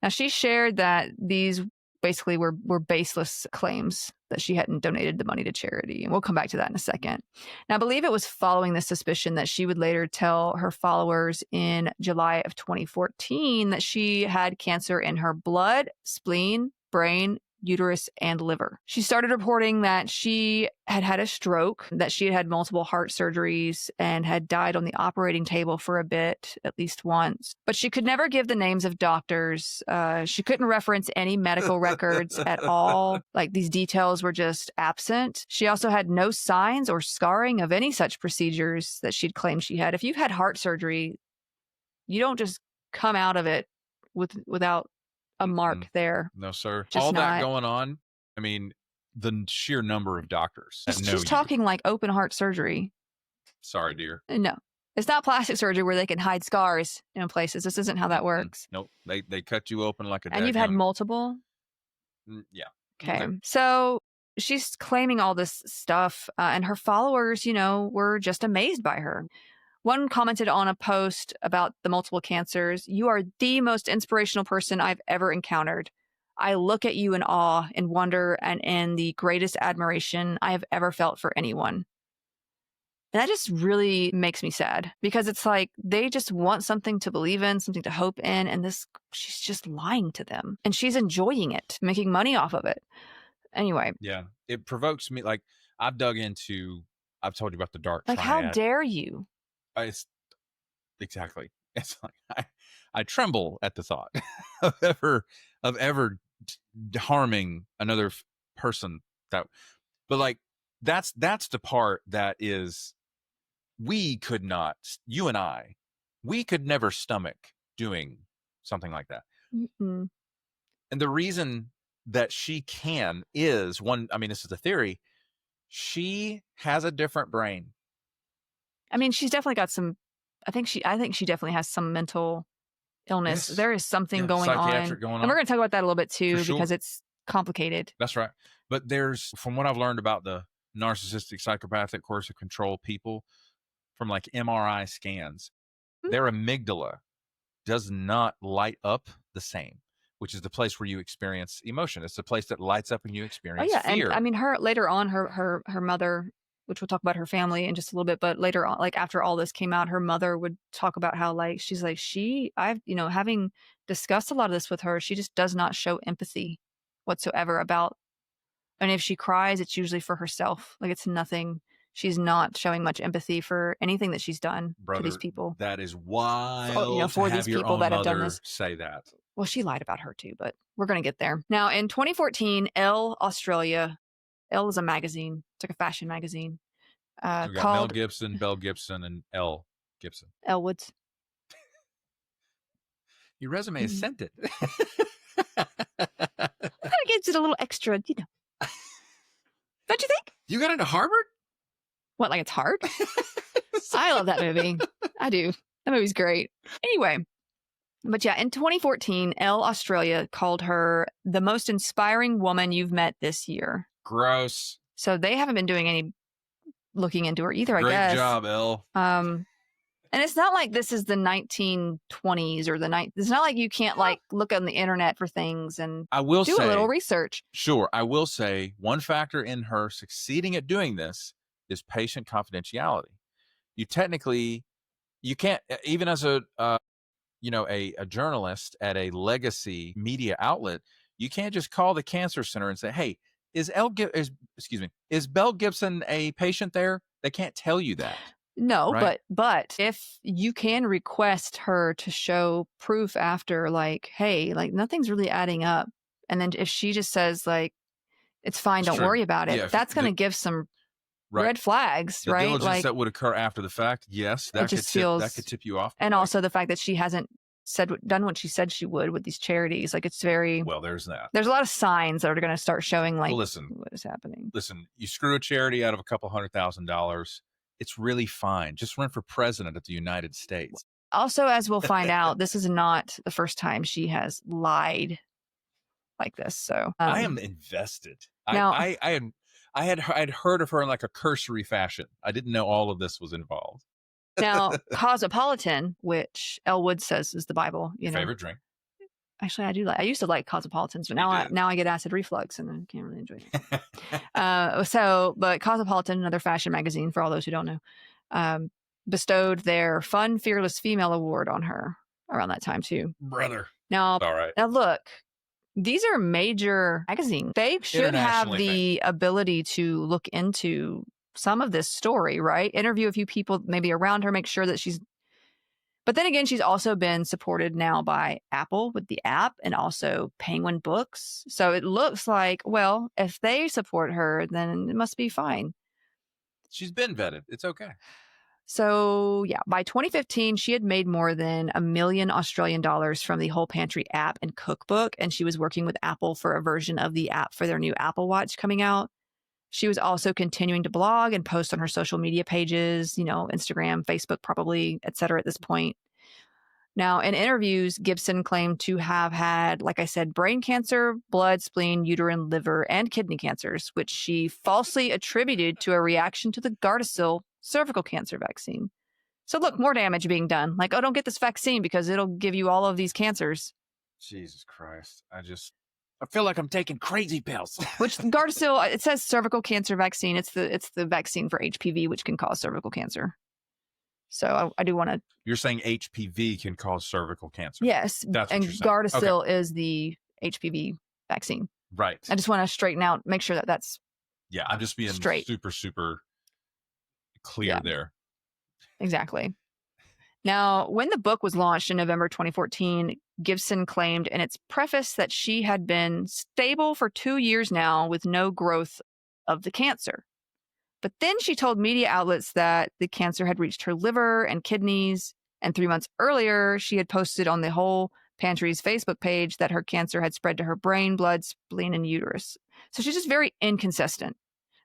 now she shared that these basically were baseless claims that she hadn't donated the money to charity. And we'll come back to that in a second. Now, I believe it was following this suspicion that she would later tell her followers in July of 2014 that she had cancer in her blood, spleen, brain, uterus, and liver. She started reporting that she had had a stroke, that she had had multiple heart surgeries, and had died on the operating table for a bit, at least once. But she could never give the names of doctors. She couldn't reference any medical records at all. Like these details were just absent. She also had no signs or scarring of any such procedures that she'd claimed she had. If you've had heart surgery, you don't just come out of it without a mark there. No, sir. Just all that not. going on. I mean, the sheer number of doctors that know She's you. talking like open heart surgery. Sorry, dear. No, it's not plastic surgery where they can hide scars in places. This isn't how that works. Nope. They cut you open like a. And you've had multiple. Yeah. Okay. So she's claiming all this stuff, and her followers, were just amazed by her. One commented on a post about the multiple cancers, "You are the most inspirational person I've ever encountered. I look at you in awe and wonder and in the greatest admiration I have ever felt for anyone." And that just really makes me sad because it's like they just want something to believe in, something to hope in. And she's just lying to them and she's enjoying it, making money off of it. Anyway. Yeah. It provokes me. Like I've told you about the dark triad. How dare you? Exactly. It's like I tremble at the thought of ever harming another person. But like that's the part that is you and I, we could never stomach doing something like that. Mm-mm. And the reason that she can is one. I mean, this is a theory. She has a different brain. I mean, she's definitely got some. I think she definitely has some mental illness. Yes. There is something going on. And we're going to talk about that a little bit too, because it's complicated. That's right. But from what I've learned about the narcissistic, psychopathic, coercive control people from like MRI scans, their amygdala does not light up the same, which is the place where you experience emotion. It's the place that lights up when you experience fear. And I mean, later on, her mother which we'll talk about her family in just a little bit, but later on, like after all this came out, her mother would talk about how like, she's like, I've, having discussed a lot of this with her, she just does not show empathy whatsoever about, and if she cries, it's usually for herself. Like it's nothing. She's not showing much empathy for anything that she's done to these people. That is wild. For to these have your people own that have done mother this. say that. Well, she lied about her too, but we're going to get there. Now, in 2014, Elle Australia, Elle is a magazine. It's like a fashion magazine. We've got Mel Called Gibson, Belle Gibson, and Elle Gibson. Elle Woods. Your resume is sent it. That gives it a little extra, Don't you think? You got into Harvard? What, like it's hard? I love that movie. I do. That movie's great. Anyway, but yeah, in 2014, Elle Australia called her the most inspiring woman you've met this year. Gross. So they haven't been doing any looking into her either, I guess. Great job, Elle. And it's not like this is the 1920s or it's not like you can't like look on the internet for things and I will do say, a little research. Sure. I will say one factor in her succeeding at doing this is patient confidentiality. You can't, even as a journalist at a legacy media outlet, you can't just call the cancer center and say, hey, is Belle Gibson a patient there? They can't tell you that. No, right? but if you can request her to show proof after, like, hey, like nothing's really adding up. And then if she just says like, it's fine, don't worry about it. That's going to give some red flags, the right? Diligence like that would occur after the fact. Yes. That could tip you off. And also the fact that she hasn't done what she said she would with these charities. Like it's very, well, there's that. There's a lot of signs that are going to start showing like, listen, what is happening. Listen, you screw a charity out of a couple $100,000. It's really fine. Just run for president of the United States. Also, as we'll find out, this is not the first time she has lied like this. So I am invested. Now, I had heard of her in like a cursory fashion. I didn't know all of this was involved. Now, Cosmopolitan, which Elle Woods says is the Bible, favorite drink. Actually, I used to like Cosmopolitans, but now I get acid reflux and I can't really enjoy it. But Cosmopolitan, another fashion magazine for all those who don't know, bestowed their Fun Fearless Female Award on her around that time too. Brother. Now, all right. Now look, these are major magazines. They should have the ability to look into some of this story, right? Interview a few people maybe around her, make sure that she's. But then again, she's also been supported now by Apple with the app and also Penguin Books. So it looks like, well, if they support her, then it must be fine. She's been vetted. It's okay. So yeah, by 2015, she had made more than $1 million Australian dollars from the Whole Pantry app and cookbook. And she was working with Apple for a version of the app for their new Apple Watch coming out. She was also continuing to blog and post on her social media pages, Instagram, Facebook, probably, et cetera, at this point. Now, in interviews, Gibson claimed to have had, like I said, brain cancer, blood, spleen, uterine, liver, and kidney cancers, which she falsely attributed to a reaction to the Gardasil cervical cancer vaccine. So look, more damage being done. Like, oh, don't get this vaccine because it'll give you all of these cancers. Jesus Christ. I feel like I'm taking crazy pills. Which Gardasil, it says cervical cancer vaccine. It's the vaccine for HPV, which can cause cervical cancer. So I do want to. You're saying HPV can cause cervical cancer. Yes. That's and what you're saying. Gardasil is the HPV vaccine. Right. I just want to straighten out, make sure that that's. Yeah. I'm just being straight. super, super clear there. Exactly. Now, when the book was launched in November 2014, Gibson claimed in its preface that she had been stable for 2 years now with no growth of the cancer. But then she told media outlets that the cancer had reached her liver and kidneys. And 3 months earlier, she had posted on the Whole Pantry's Facebook page that her cancer had spread to her brain, blood, spleen, and uterus. So she's just very inconsistent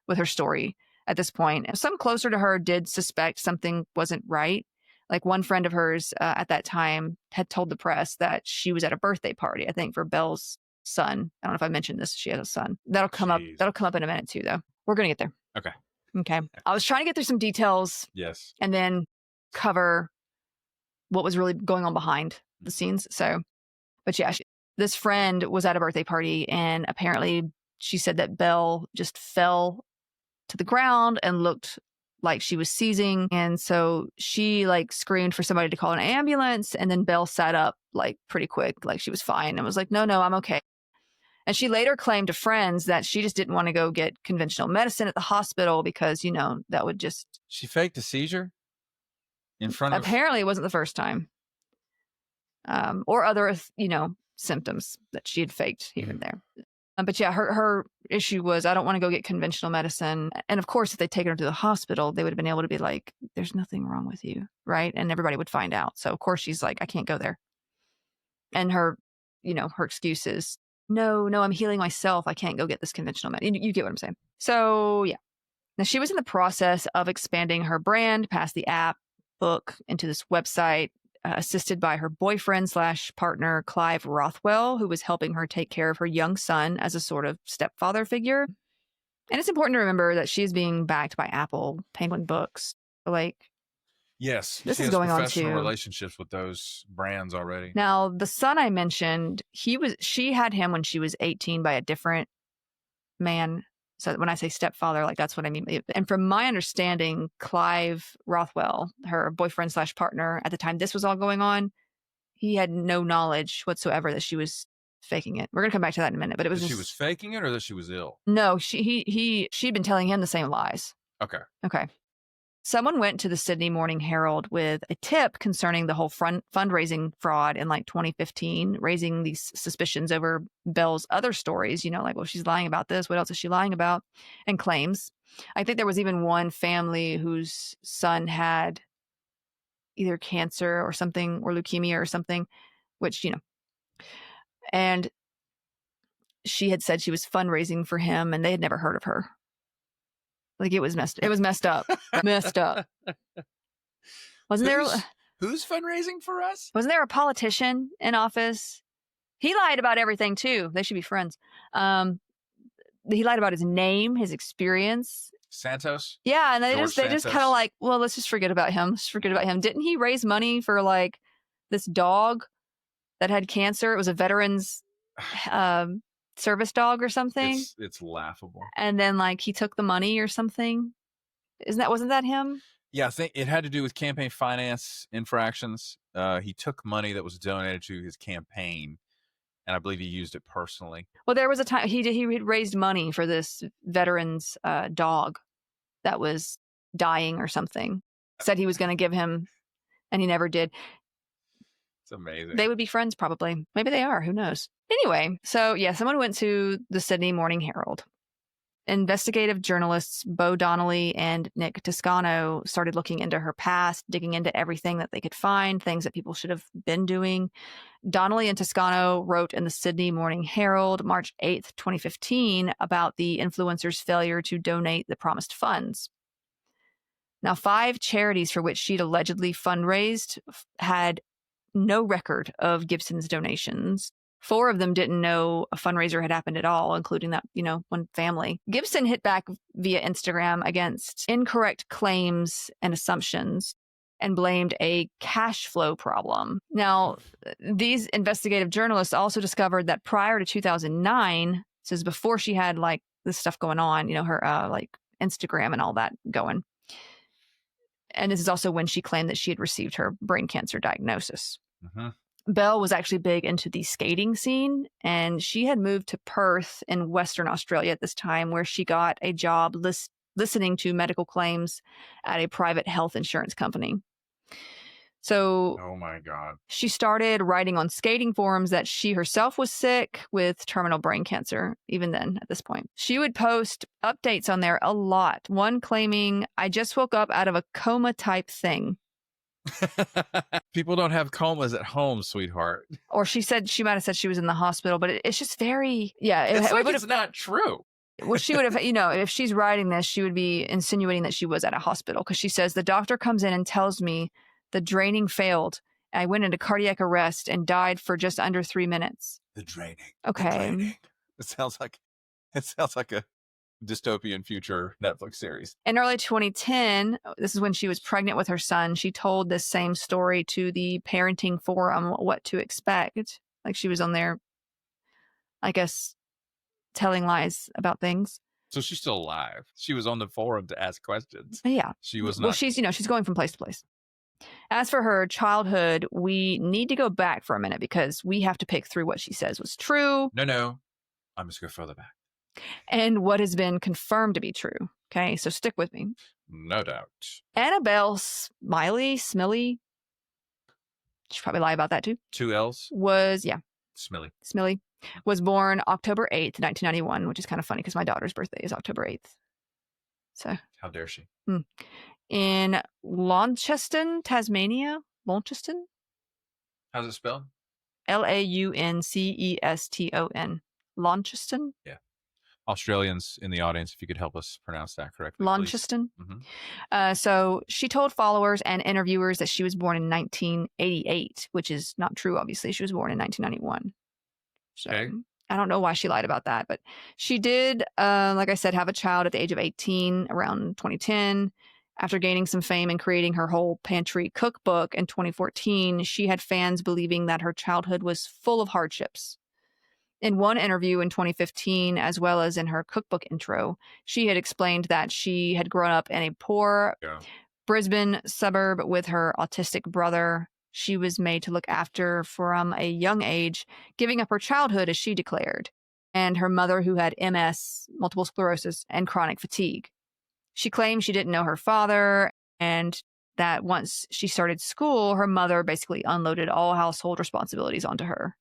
with her story at this point. Some closer to her did suspect something wasn't right. Like one friend of hers at that time had told the press that she was at a birthday party, I think, for Belle's son. I don't know if I mentioned this. She has a son. That'll come up. That'll come up in a minute too, though. We're going to get there. Okay. I was trying to get through some details. Yes. And then cover what was really going on behind the scenes. So, but yeah, this friend was at a birthday party and apparently she said that Belle just fell to the ground and looked like she was seizing. And so she like screamed for somebody to call an ambulance. And then Belle sat up like pretty quick, like she was fine, and was like, no, I'm okay. And she later claimed to friends that she just didn't want to go get conventional medicine at the hospital because, that would just... She faked a seizure in front of... Apparently it wasn't the first time. Or other, symptoms that she had faked here and there. But yeah, her issue was, I don't want to go get conventional medicine. And of course, if they'd taken her to the hospital, they would have been able to be like, there's nothing wrong with you, right? And everybody would find out. So of course she's like, I can't go there. And her excuse is, no, I'm healing myself. I can't go get this conventional medicine. You get what I'm saying. So yeah. Now she was in the process of expanding her brand past the app book into this website, assisted by her boyfriend/partner, Clive Rothwell, who was helping her take care of her young son as a sort of stepfather figure. And it's important to remember that she's being backed by Apple, Penguin Books. Like, yes, this she is has going on professional too. relationships with those brands already. Now, the son I mentioned, she had him when she was 18 by a different man. So when I say stepfather, like that's what I mean. And from my understanding, Clive Rothwell, her boyfriend/partner at the time this was all going on, he had no knowledge whatsoever that she was faking it. We're going to come back to that in a minute, but it was that she was faking it or that she was ill? No, she'd been telling him the same lies. Okay. Someone went to the Sydney Morning Herald with a tip concerning the whole fundraising fraud in like 2015, raising these suspicions over Belle's other stories, like, well, she's lying about this. What else is she lying about? And claims. I think there was even one family whose son had either cancer or something, or leukemia or something, which, and she had said she was fundraising for him and they had never heard of her. Like it was messed up. Messed up. Wasn't there? Who's fundraising for us? Wasn't there a politician in office? He lied about everything too. They should be friends. He lied about his name, his experience. Santos? Yeah, and they just kind of like, well, let's just forget about him. Didn't he raise money for like this dog that had cancer? It was a veteran's service dog or something. It's laughable. And then like he took the money or something. Wasn't that him? Yeah, I think it had to do with campaign finance infractions. He took money that was donated to his campaign, and I believe he used it personally. Well, there was a time he raised money for this veteran's dog that was dying or something. Said he was going to give him, and he never did. It's amazing. They would be friends probably. Maybe they are. Who knows? Anyway, so yeah, someone went to the Sydney Morning Herald. Investigative journalists Bo Donnelly and Nick Toscano started looking into her past, digging into everything that they could find, things that people should have been doing. Donnelly and Toscano wrote in the Sydney Morning Herald, March 8th, 2015, about the influencer's failure to donate the promised funds. Now, 5 charities for which she'd allegedly fundraised had no record of Gibson's donations. 4 of them didn't know a fundraiser had happened at all, including that, one family. Gibson hit back via Instagram against incorrect claims and assumptions and blamed a cash flow problem. Now, these investigative journalists also discovered that prior to 2009, this is before she had like this stuff going on, her like Instagram and all that going. And this is also when she claimed that she had received her brain cancer diagnosis. Mm-hmm. Belle was actually big into the skating scene, and she had moved to Perth in Western Australia at this time, where she got a job listening to medical claims at a private health insurance company. So, oh my God, she started writing on skating forums that she herself was sick with terminal brain cancer. Even then, at this point, she would post updates on there a lot. One claiming, "I just woke up out of a coma type thing." People don't have comas at home, sweetheart. Or she might have said she was in the hospital, but it's just very, it's not true. Well, she would have, if she's writing this, she would be insinuating that she was at a hospital, because she says, "The doctor comes in and tells me the draining failed. I went into cardiac arrest and died for just under 3 minutes." The draining. Okay. The draining. It sounds like a dystopian future Netflix series. In early 2010, this is when she was pregnant with her son, she told this same story to the parenting forum, What to Expect. Like she was on there, I guess, telling lies about things. So she's still alive. She was on the forum to ask questions. Yeah. She was Well, not. she's going from place to place. As for her childhood, we need to go back for a minute because we have to pick through what she says was true. No. I must go further back. And what has been confirmed to be true. Okay, so stick with me. No doubt. Annabelle Smiley, should probably lie about that too. 2 L's? Smiley, was born October 8th, 1991, which is kind of funny because my daughter's birthday is October 8th. So. How dare she? In Launceston, Tasmania. Launceston? How's it spelled? Launceston. Launceston? Yeah. Australians in the audience, if you could help us pronounce that correctly. Launceston. So she told followers and interviewers that she was born in 1988, which is not true, obviously. She was born in 1991. So Okay. I don't know why she lied about that, but she did, like I said, have a child at the age of 18 around 2010. After gaining some fame and creating her whole pantry cookbook in 2014, she had fans believing that her childhood was full of hardships. In one interview in 2015, as well as in her cookbook intro, she had explained that she had grown up in a poor Brisbane suburb with her autistic brother. She was made to look after from a young age, giving up her childhood, as she declared, and her mother, who had MS, multiple sclerosis, and chronic fatigue. She claimed she didn't know her father, and that once she started school, her mother basically unloaded all household responsibilities onto her.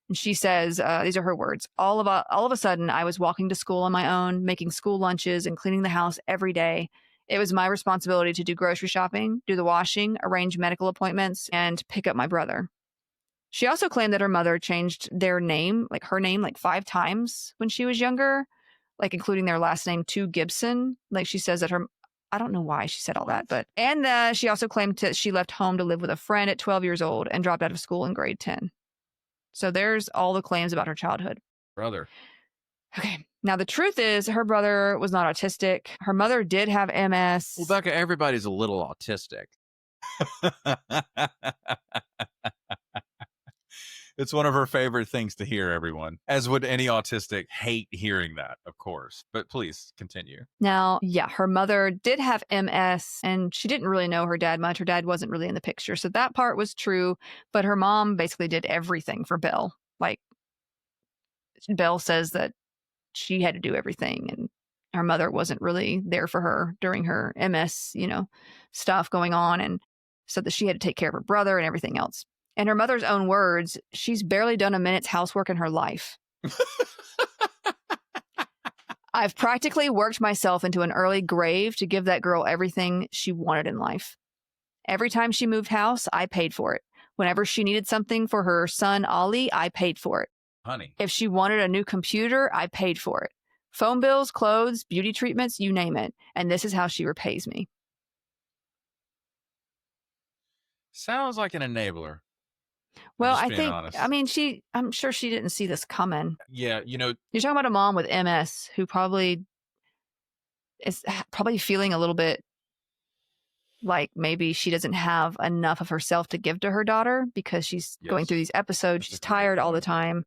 And she says, these are her words, all of a sudden, I was walking to school on my own, making school lunches and cleaning the house every day. It was my responsibility to do grocery shopping, do the washing, arrange medical appointments, and pick up my brother. She also claimed that her mother changed her name 5 times when she was younger, like including their last name to Gibson. Like she says that I don't know why she said all that, and she also claimed that she left home to live with a friend at 12 years old and dropped out of school in grade 10. So there's all the claims about her childhood. Brother. Okay. Now, the truth is her brother was not autistic. Her mother did have MS. Well, Becca, everybody's a little autistic. It's one of her favorite things to hear, everyone. As would any autistic hate hearing that, of course. But please continue. Now, yeah, her mother did have MS, and she didn't really know her dad much. Her dad wasn't really in the picture. So that part was true. But her mom basically did everything for Belle. Like, Belle says that she had to do everything, and her mother wasn't really there for her during her MS, stuff going on. And so that she had to take care of her brother and everything else. In her mother's own words, she's barely done a minute's housework in her life. I've practically worked myself into an early grave to give that girl everything she wanted in life. Every time she moved house, I paid for it. Whenever she needed something for her son, Ollie, I paid for it. Honey. If she wanted a new computer, I paid for it. Phone bills, clothes, beauty treatments, you name it. And this is how she repays me. Sounds like an enabler. Well, I'm sure she didn't see this coming. Yeah, You're talking about a mom with MS who probably is feeling a little bit like maybe she doesn't have enough of herself to give to her daughter because she's going through these episodes. She's tired all the time.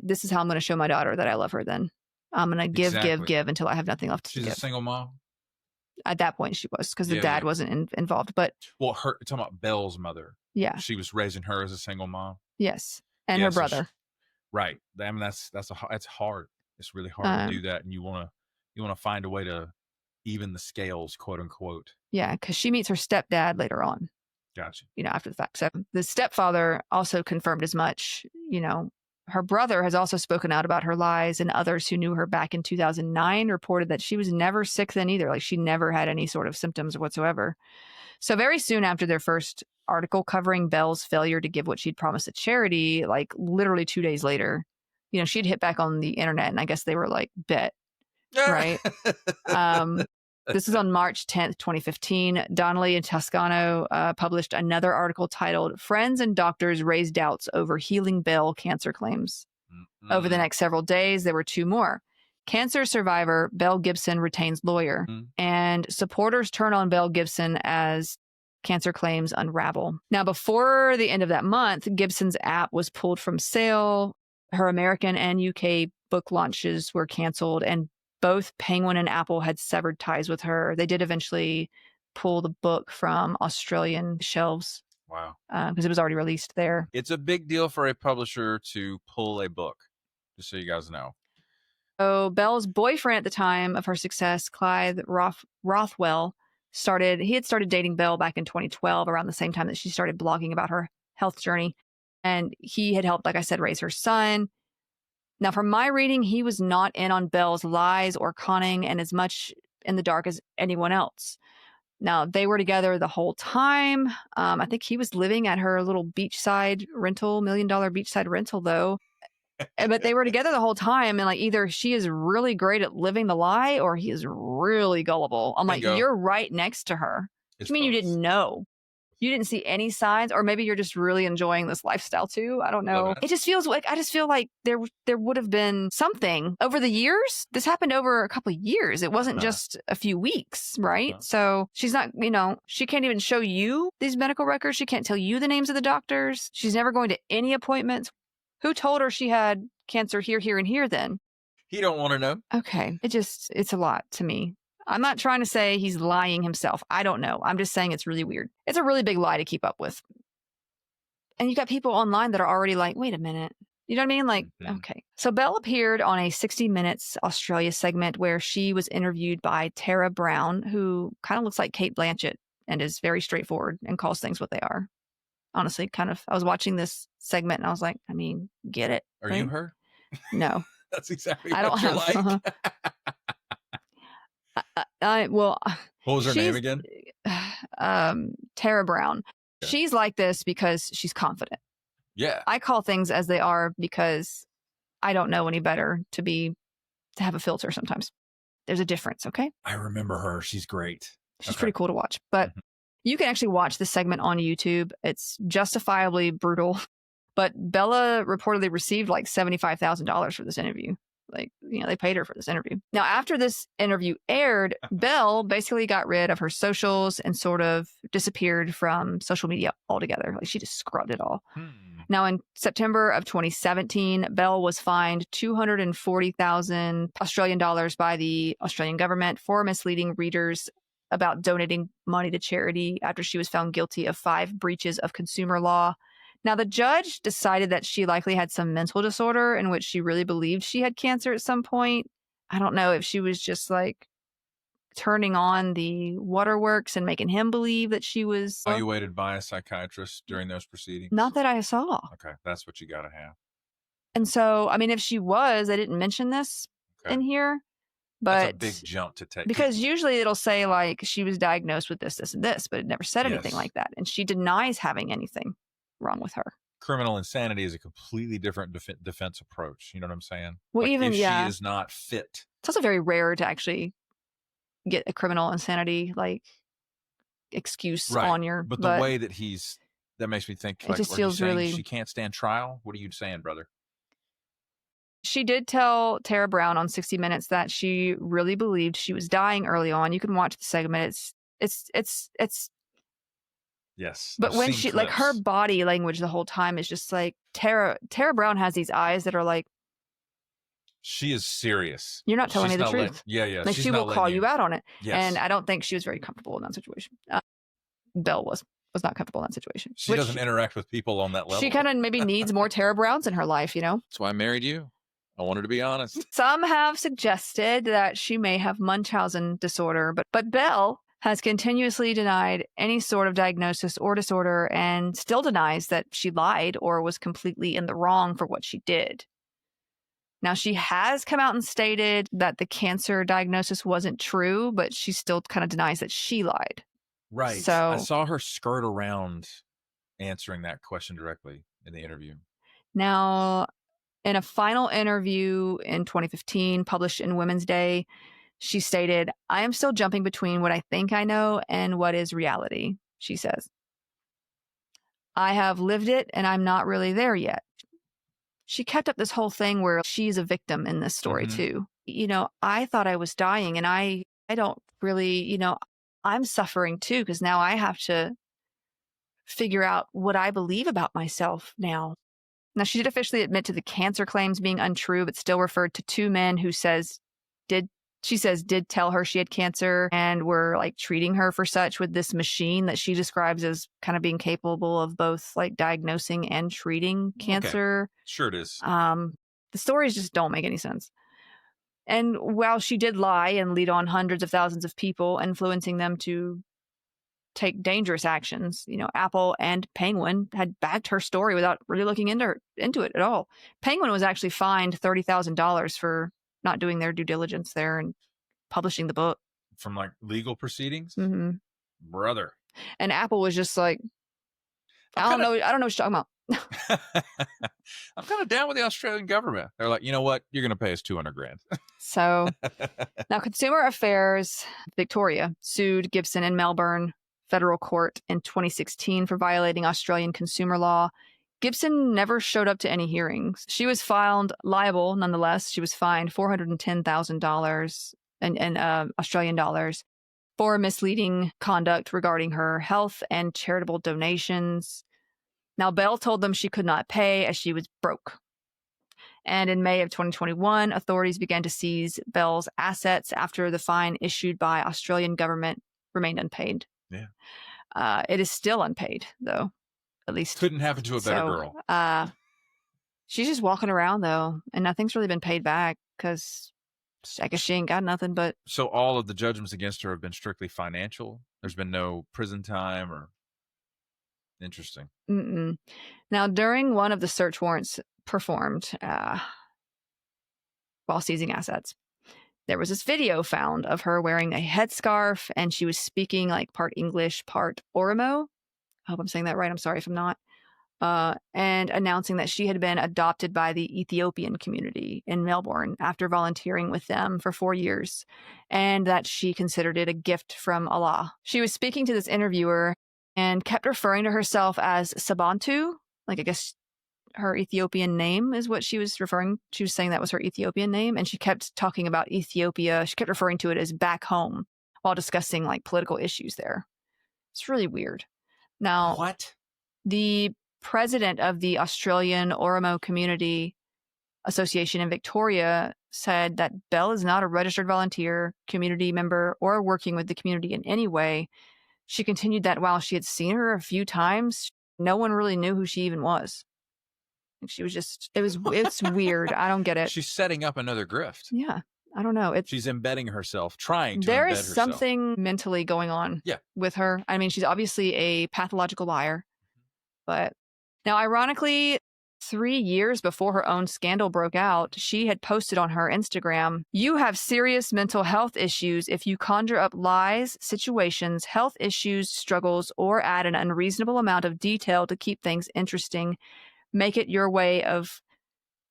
This is how I'm going to show my daughter that I love her then. I'm going to give until I have nothing left to give. She's a single mom? At that point she was, because the dad wasn't involved. But well, talking about Belle's mother. Yeah. She was raising her as a single mom. Yes. And her brother. Right. I mean, that's hard. It's really hard to do that. And you want to find a way to even the scales, quote unquote. Yeah. Because she meets her stepdad later on. Gotcha. After the fact. So the stepfather also confirmed as much. Her brother has also spoken out about her lies, and others who knew her back in 2009 reported that she was never sick then either. Like she never had any sort of symptoms whatsoever. So very soon after their first article covering Belle's failure to give what she'd promised to charity, like literally 2 days later, she'd hit back on the internet, and I guess they were like, bet, right? This is on March 10th, 2015. Donnelly and Toscano published another article titled "Friends and Doctors Raise Doubts Over Healing Belle Cancer Claims." Mm-hmm. Over the next several days, there were 2 more. Cancer survivor Belle Gibson retains lawyer, and supporters turn on Belle Gibson as cancer claims unravel. Now, before the end of that month, Gibson's app was pulled from sale. Her American and UK book launches were canceled, and both Penguin and Apple had severed ties with her. They did eventually pull the book from Australian shelves. Wow. Because it was already released there. It's a big deal for a publisher to pull a book, just so you guys know. So Belle's boyfriend at the time of her success, Clyde Rothwell, he had started dating Belle back in 2012, around the same time that she started blogging about her health journey. And he had helped, like I said, raise her son. Now, from my reading, he was not in on Belle's lies or conning and as much in the dark as anyone else. Now, they were together the whole time. I think he was living at her little beachside rental, $1 million beachside rental, though. But they were together the whole time. And like, either she is really great at living the lie or he is really gullible. I'm Bingo. like, you're right next to her. What do you mean you didn't know? You didn't see any signs, or maybe you're just really enjoying this lifestyle too. I don't know. It just feels like, I just feel like there would have been something over the years. This happened over a couple of years. It wasn't just a few weeks, right? So she's not, she can't even show you these medical records. She can't tell you the names of the doctors. She's never going to any appointments. Who told her she had cancer here, here, and here then? He don't want to know. Okay. It's a lot to me. I'm not trying to say he's lying himself. I don't know. I'm just saying it's really weird. It's a really big lie to keep up with. And you got people online that are already like, wait a minute. You know what I mean? Like, okay. So Belle appeared on a 60 Minutes Australia segment where she was interviewed by Tara Brown, who kind of looks like Cate Blanchett and is very straightforward and calls things what they are. Honestly, I was watching this segment and I was like, I mean, get it. Are you her? No. That's exactly what you're like. What was her name again? Tara Brown. Yeah. She's like this because she's confident. Yeah. I call things as they are because I don't know any better to have a filter sometimes. There's a difference, okay? I remember her. She's great. She's pretty cool to watch. But you can actually watch the segment on YouTube. It's justifiably brutal. But Bella reportedly received like $75,000 for this interview. Like, they paid her for this interview. Now, after this interview aired, Belle basically got rid of her socials and sort of disappeared from social media altogether. Like, she just scrubbed it all. Now, in September of 2017, Belle was fined 240,000 Australian dollars by the Australian government for misleading readers about donating money to charity after she was found guilty of 5 breaches of consumer law. Now, the judge decided that she likely had some mental disorder in which she really believed she had cancer at some point. I don't know if she was just like turning on the waterworks and making him believe that she was evaluated by a psychiatrist during those proceedings. Not that I saw. Okay, that's what you got to have. And so, I mean, if she was, I didn't mention this in here, but that's a big jump to take. Because usually it'll say like she was diagnosed with this, this, and this, but it never said anything like that. And she denies having anything wrong with her. Criminal insanity is a completely different defense approach. You know what I'm saying? Well, like even if she is not fit. It's also very rare to actually get a criminal insanity like excuse on your. But the way that that makes me think. It just feels really. She can't stand trial. What are you saying, brother? She did tell Tara Brown on 60 Minutes that she really believed she was dying early on. You can watch the segment. It's. Yes. But when she, like, her body language the whole time is just like, Tara Brown has these eyes that are like, she is serious. You're not telling me the truth. Yeah. Like, she will call you out on it. Yes. And I don't think she was very comfortable in that situation. Belle was not comfortable in that situation. She doesn't interact with people on that level. She kind of maybe needs more Tara Browns in her life, That's why I married you. I wanted to be honest. Some have suggested that she may have Munchausen disorder, but Belle has continuously denied any sort of diagnosis or disorder and still denies that she lied or was completely in the wrong for what she did. Now, she has come out and stated that the cancer diagnosis wasn't true, but she still kind of denies that she lied. Right. So I saw her skirt around answering that question directly in the interview. Now, in a final interview in 2015, published in Women's Day, she stated, "I am still jumping between what I think I know and what is reality," she says. "I have lived it and I'm not really there yet." She kept up this whole thing where she's a victim in this story too. I thought I was dying and I don't really, I'm suffering too because now I have to figure out what I believe about myself now. Now, she did officially admit to the cancer claims being untrue, but still referred to 2 men who says did she says did tell her she had cancer and were like treating her for such with this machine that she describes as kind of being capable of both like diagnosing and treating cancer. Sure it is. The stories just don't make any sense. And while she did lie and lead on hundreds of thousands of people, influencing them to take dangerous actions, Apple and Penguin had backed her story without really looking into it at all. Penguin was actually fined $30,000 for not doing their due diligence there and publishing the book. From like legal proceedings? Mm-hmm. Brother. And Apple was just like, I don't know what you're talking about. I'm kind of down with the Australian government. They're like, you know what? You're going to pay us $200,000. So now Consumer Affairs Victoria sued Gibson in Melbourne federal court in 2016 for violating Australian consumer law. Gibson never showed up to any hearings. She was found liable nonetheless. She was fined $410,000 in Australian dollars for misleading conduct regarding her health and charitable donations. Now, Belle told them she could not pay as she was broke. And in May of 2021, authorities began to seize Belle's assets after the fine issued by Australian government remained unpaid. Yeah. It is still unpaid, though, at least. Couldn't happen to a better girl. She's just walking around, though, and nothing's really been paid back because I guess she ain't got nothing but... So all of the judgments against her have been strictly financial? There's been no prison time or... Interesting. Mm-mm. Now, during one of the search warrants performed while seizing assets, there was this video found of her wearing a headscarf, and she was speaking like part English, part Oromo. I hope I'm saying that right. I'm sorry if I'm not. And announcing that she had been adopted by the Ethiopian community in Melbourne after volunteering with them for 4 years, and that she considered it a gift from Allah. She was speaking to this interviewer and kept referring to herself as Sabantu. Like, I guess her Ethiopian name is what she was referring. She was saying that was her Ethiopian name. And she kept talking about Ethiopia. She kept referring to it as back home while discussing like political issues there. It's really weird. Now, what? The president of the Australian Oromo Community Association in Victoria said that Belle is not a registered volunteer, community member, or working with the community in any way. She continued that while she had seen her a few times, no one really knew who she even was. She was just, it's weird. I don't get it. She's setting up another grift. Yeah. I don't know. She's embedding herself, trying to there embed is herself. something mentally going on with her. I mean, she's obviously a pathological liar. But now, ironically, 3 years before her own scandal broke out, she had posted on her Instagram, "You have serious mental health issues if you conjure up lies, situations, health issues, struggles, or add an unreasonable amount of detail to keep things interesting. Make it your way of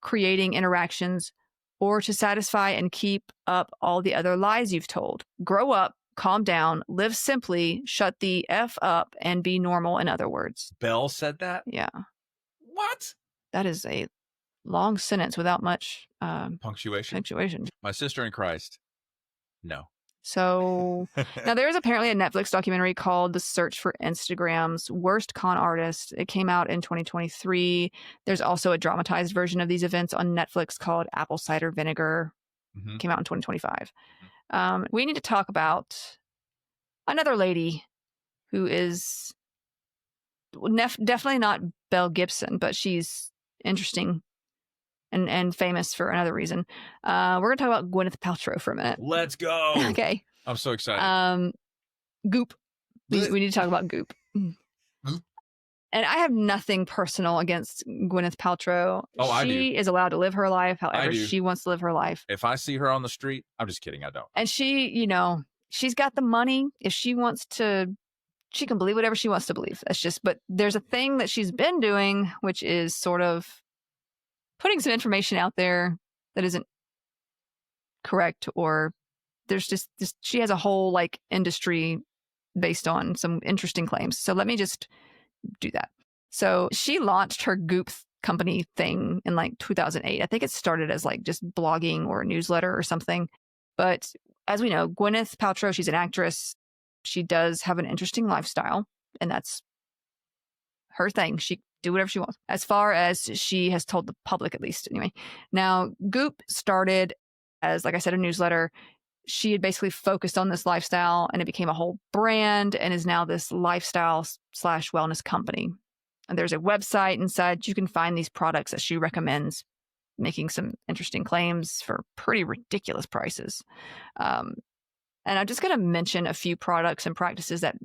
creating interactions or to satisfy and keep up all the other lies you've told. Grow up, calm down, live simply, shut the F up, and be normal," in other words. Belle said that? Yeah. What? That is a long sentence without much punctuation. My sister in Christ. No. So now there's apparently a Netflix documentary called The Search for Instagram's Worst Con Artist. It came out in 2023. There's also a dramatized version of these events on Netflix called Apple Cider Vinegar. Mm-hmm. Came out in 2025. We need to talk about another lady who is definitely not Belle Gibson, but she's interesting and famous for another reason. We're going to talk about Gwyneth Paltrow for a minute. Let's go. Okay. I'm so excited. Goop. We need to talk about Goop. Goop. And I have nothing personal against Gwyneth Paltrow. Oh, I do. She is allowed to live her life however she wants to live her life. If I see her on the street, I'm just kidding. I don't. And she, she's got the money. If she wants to, she can believe whatever she wants to believe. That's just, but there's a thing that she's been doing, which is sort of putting some information out there that isn't correct, or there's just she has a whole like industry based on some interesting claims. So let me just do that. So she launched her Goop company thing in like 2008. I think it started as like just blogging or a newsletter or something. But as we know, Gwyneth Paltrow, she's an actress. She does have an interesting lifestyle, and that's her thing. She do whatever she wants, as far as she has told the public, at least anyway. Now, Goop started as, like I said, a newsletter. she had basically focused on this lifestyle, and it became a whole brand and is now this lifestyle/wellness company. And there's a website inside. You can find these products that she recommends, making some interesting claims for pretty ridiculous prices. And I'm just going to mention a few products and practices that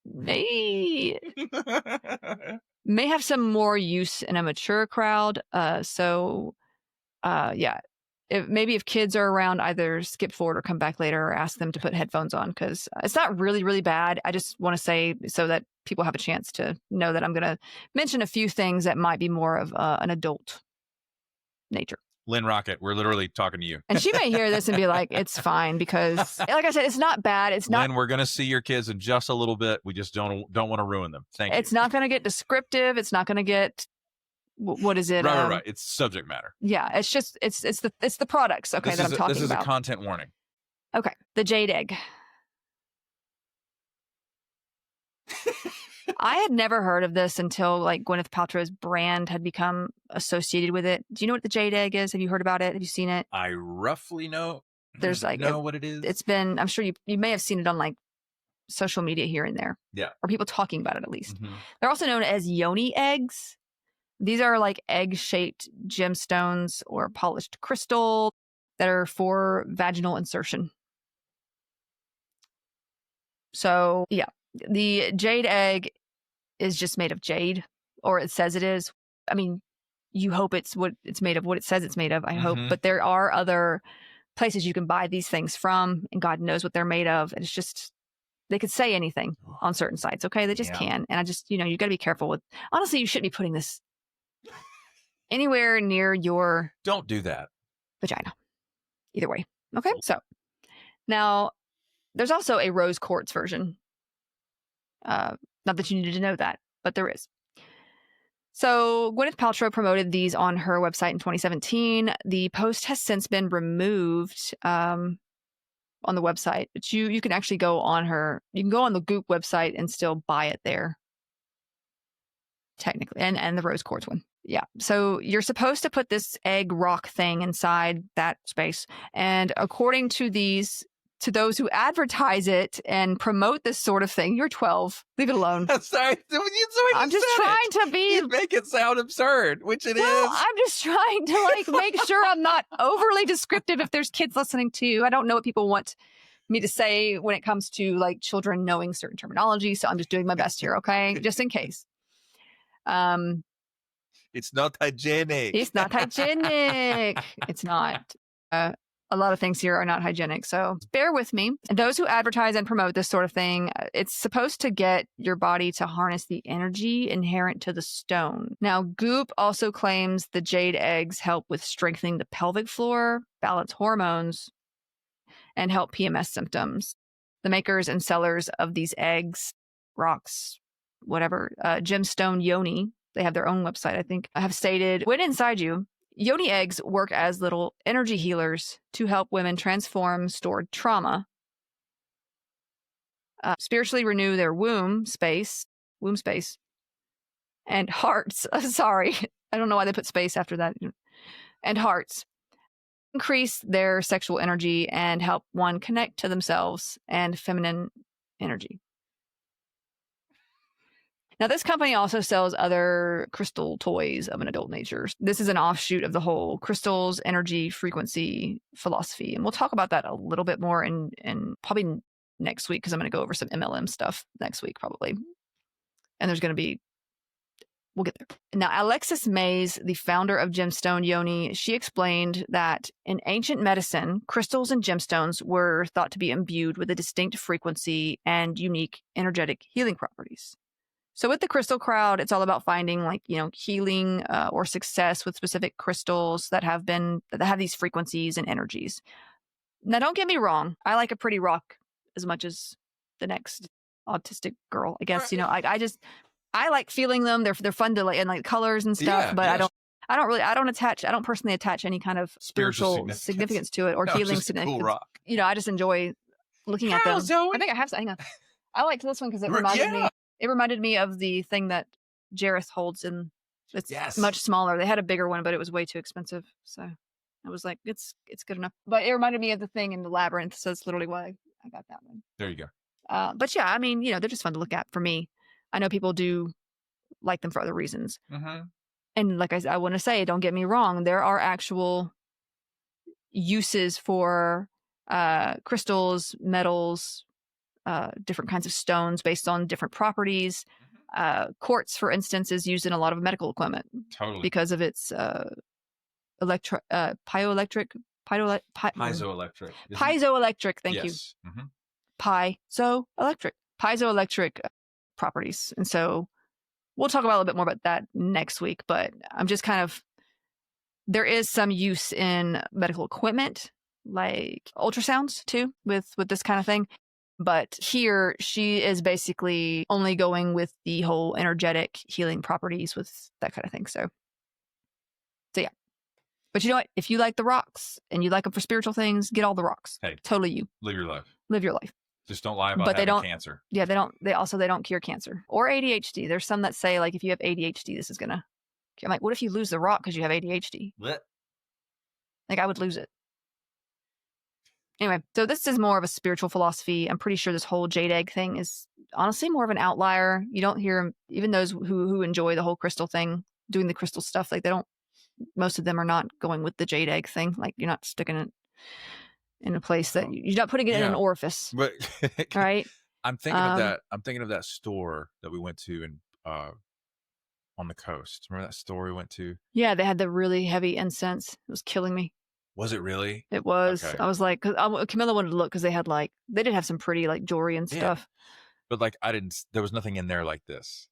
may have some more use in a mature crowd. If kids are around, either skip forward or come back later, or ask them to put headphones on, because it's not really, really bad. I just want to say, so that people have a chance to know, that I'm going to mention a few things that might be more of an adult nature. Lynn Rocket, we're literally talking to you. And she may hear this and be like, it's fine, because like I said, it's not bad. It's not. Lynn, we're going to see your kids in just a little bit. We just don't want to ruin them. Thank you. It's not going to get descriptive. It's not going to get, what is it? Right. It's subject matter. Yeah. It's just, it's the products. Okay. That I'm talking about. This is a content warning. Okay. The jade egg. I had never heard of this until like Gwyneth Paltrow's brand had become associated with it. Do you know what the jade egg is? Have you heard about it? Have you seen it? I roughly know. There's like, know what it is. It's been, I'm sure you may have seen it on like social media here and there. Yeah. Or people talking about it at least. Mm-hmm. They're also known as yoni eggs. These are like egg-shaped gemstones or polished crystal that are for vaginal insertion. So yeah, the jade egg is just made of jade, or it says it is. I mean, you hope it's what it's made of, what it says it's made of, I hope. But there are other places you can buy these things from, and God knows what they're made of. And it's just, they could say anything on certain sites. Okay. They just can. And I just, you got to be careful with, honestly, you shouldn't be putting this anywhere near your. Don't do that. Vagina. Either way. Okay. So now there's also a rose quartz version. Not that you needed to know that, but there is. So Gwyneth Paltrow promoted these on her website in 2017. The post has since been removed on the website, but you can actually go on you can go on the Goop website and still buy it there. Technically, and the rose quartz one. Yeah. So you're supposed to put this egg rock thing inside that space. And according to to those who advertise it and promote this sort of thing, you're 12. Leave it alone. Sorry. I'm just trying to be. You make it sound absurd, which it is. I'm just trying to make sure I'm not overly descriptive if there's kids listening too. I don't know what people want me to say when it comes to like children knowing certain terminology. So I'm just doing my best here. Okay. Just in case. It's not hygienic. It's not hygienic. It's not. A lot of things here are not hygienic. So bear with me. And those who advertise and promote this sort of thing, it's supposed to get your body to harness the energy inherent to the stone. Now, Goop also claims the jade eggs help with strengthening the pelvic floor, balance hormones, and help PMS symptoms. The makers and sellers of these eggs, rocks, whatever, gemstone yoni, they have their own website, I think, have stated, when inside you, yoni eggs work as little energy healers to help women transform stored trauma, spiritually renew their womb space, and hearts. Sorry, I don't know why they put space after that. And hearts. Increase their sexual energy and help one connect to themselves and feminine energy. Now, this company also sells other crystal toys of an adult nature. This is an offshoot of the whole crystals, energy, frequency philosophy. And we'll talk about that a little bit more in probably next week, because I'm going to go over some MLM stuff next week, probably. And there's going to be, we'll get there. Now, Alexis Mays, the founder of Gemstone Yoni, she explained that in ancient medicine, crystals and gemstones were thought to be imbued with a distinct frequency and unique energetic healing properties. So with the crystal crowd, it's all about finding healing or success with specific crystals that have these frequencies and energies. Now, don't get me wrong. I like a pretty rock as much as the next autistic girl, I guess. I like feeling them. They're fun to and like colors and stuff, but yeah. I don't personally attach any kind of spiritual significance to it or healing significance. Cool rock. I just enjoy looking at them. Zoe? I think I have. Hang on. I liked this one because it reminded me. It reminded me of the thing that Jareth holds, and it's much smaller. They had a bigger one, but it was way too expensive. So I was like, it's good enough. But it reminded me of the thing in the Labyrinth, so that's literally why I got that one. There you go. But yeah, I mean, they're just fun to look at for me. I know people do like them for other reasons. Mm-hmm. And like I want to say, don't get me wrong, there are actual uses for crystals, metals, different kinds of stones based on different properties. Quartz, for instance, is used in a lot of medical equipment. Totally. Because of its piezoelectric. Piezoelectric, thank you. Mm-hmm. Piezoelectric properties. And so we'll talk about a little bit more about that next week, but I'm just there is some use in medical equipment, like ultrasounds too, with this kind of thing. But here she is basically only going with the whole energetic healing properties with that kind of thing. So yeah. But you know what? If you like the rocks and you like them for spiritual things, get all the rocks. Hey, totally you. Live your life. Live your life. Just don't lie about having cancer. Yeah, they don't. They don't cure cancer or ADHD. There's some that say like if you have ADHD, this is gonna. I'm like, what if you lose the rock because you have ADHD? What? Like I would lose it. Anyway, so this is more of a spiritual philosophy. I'm pretty sure this whole jade egg thing is honestly more of an outlier. You don't hear even those who enjoy the whole crystal thing, doing the crystal stuff. Like they don't. Most of them are not going with the jade egg thing. Like you're not sticking it in a place that you're not putting it in an orifice. But right. I'm thinking of that. I'm thinking of that store that we went to in on the coast. Remember that store we went to? Yeah, they had the really heavy incense. It was killing me. Was it really? It was. Okay. I was like, cause Camilla wanted to look because they did have some pretty like jewelry and stuff. But like there was nothing in there like this.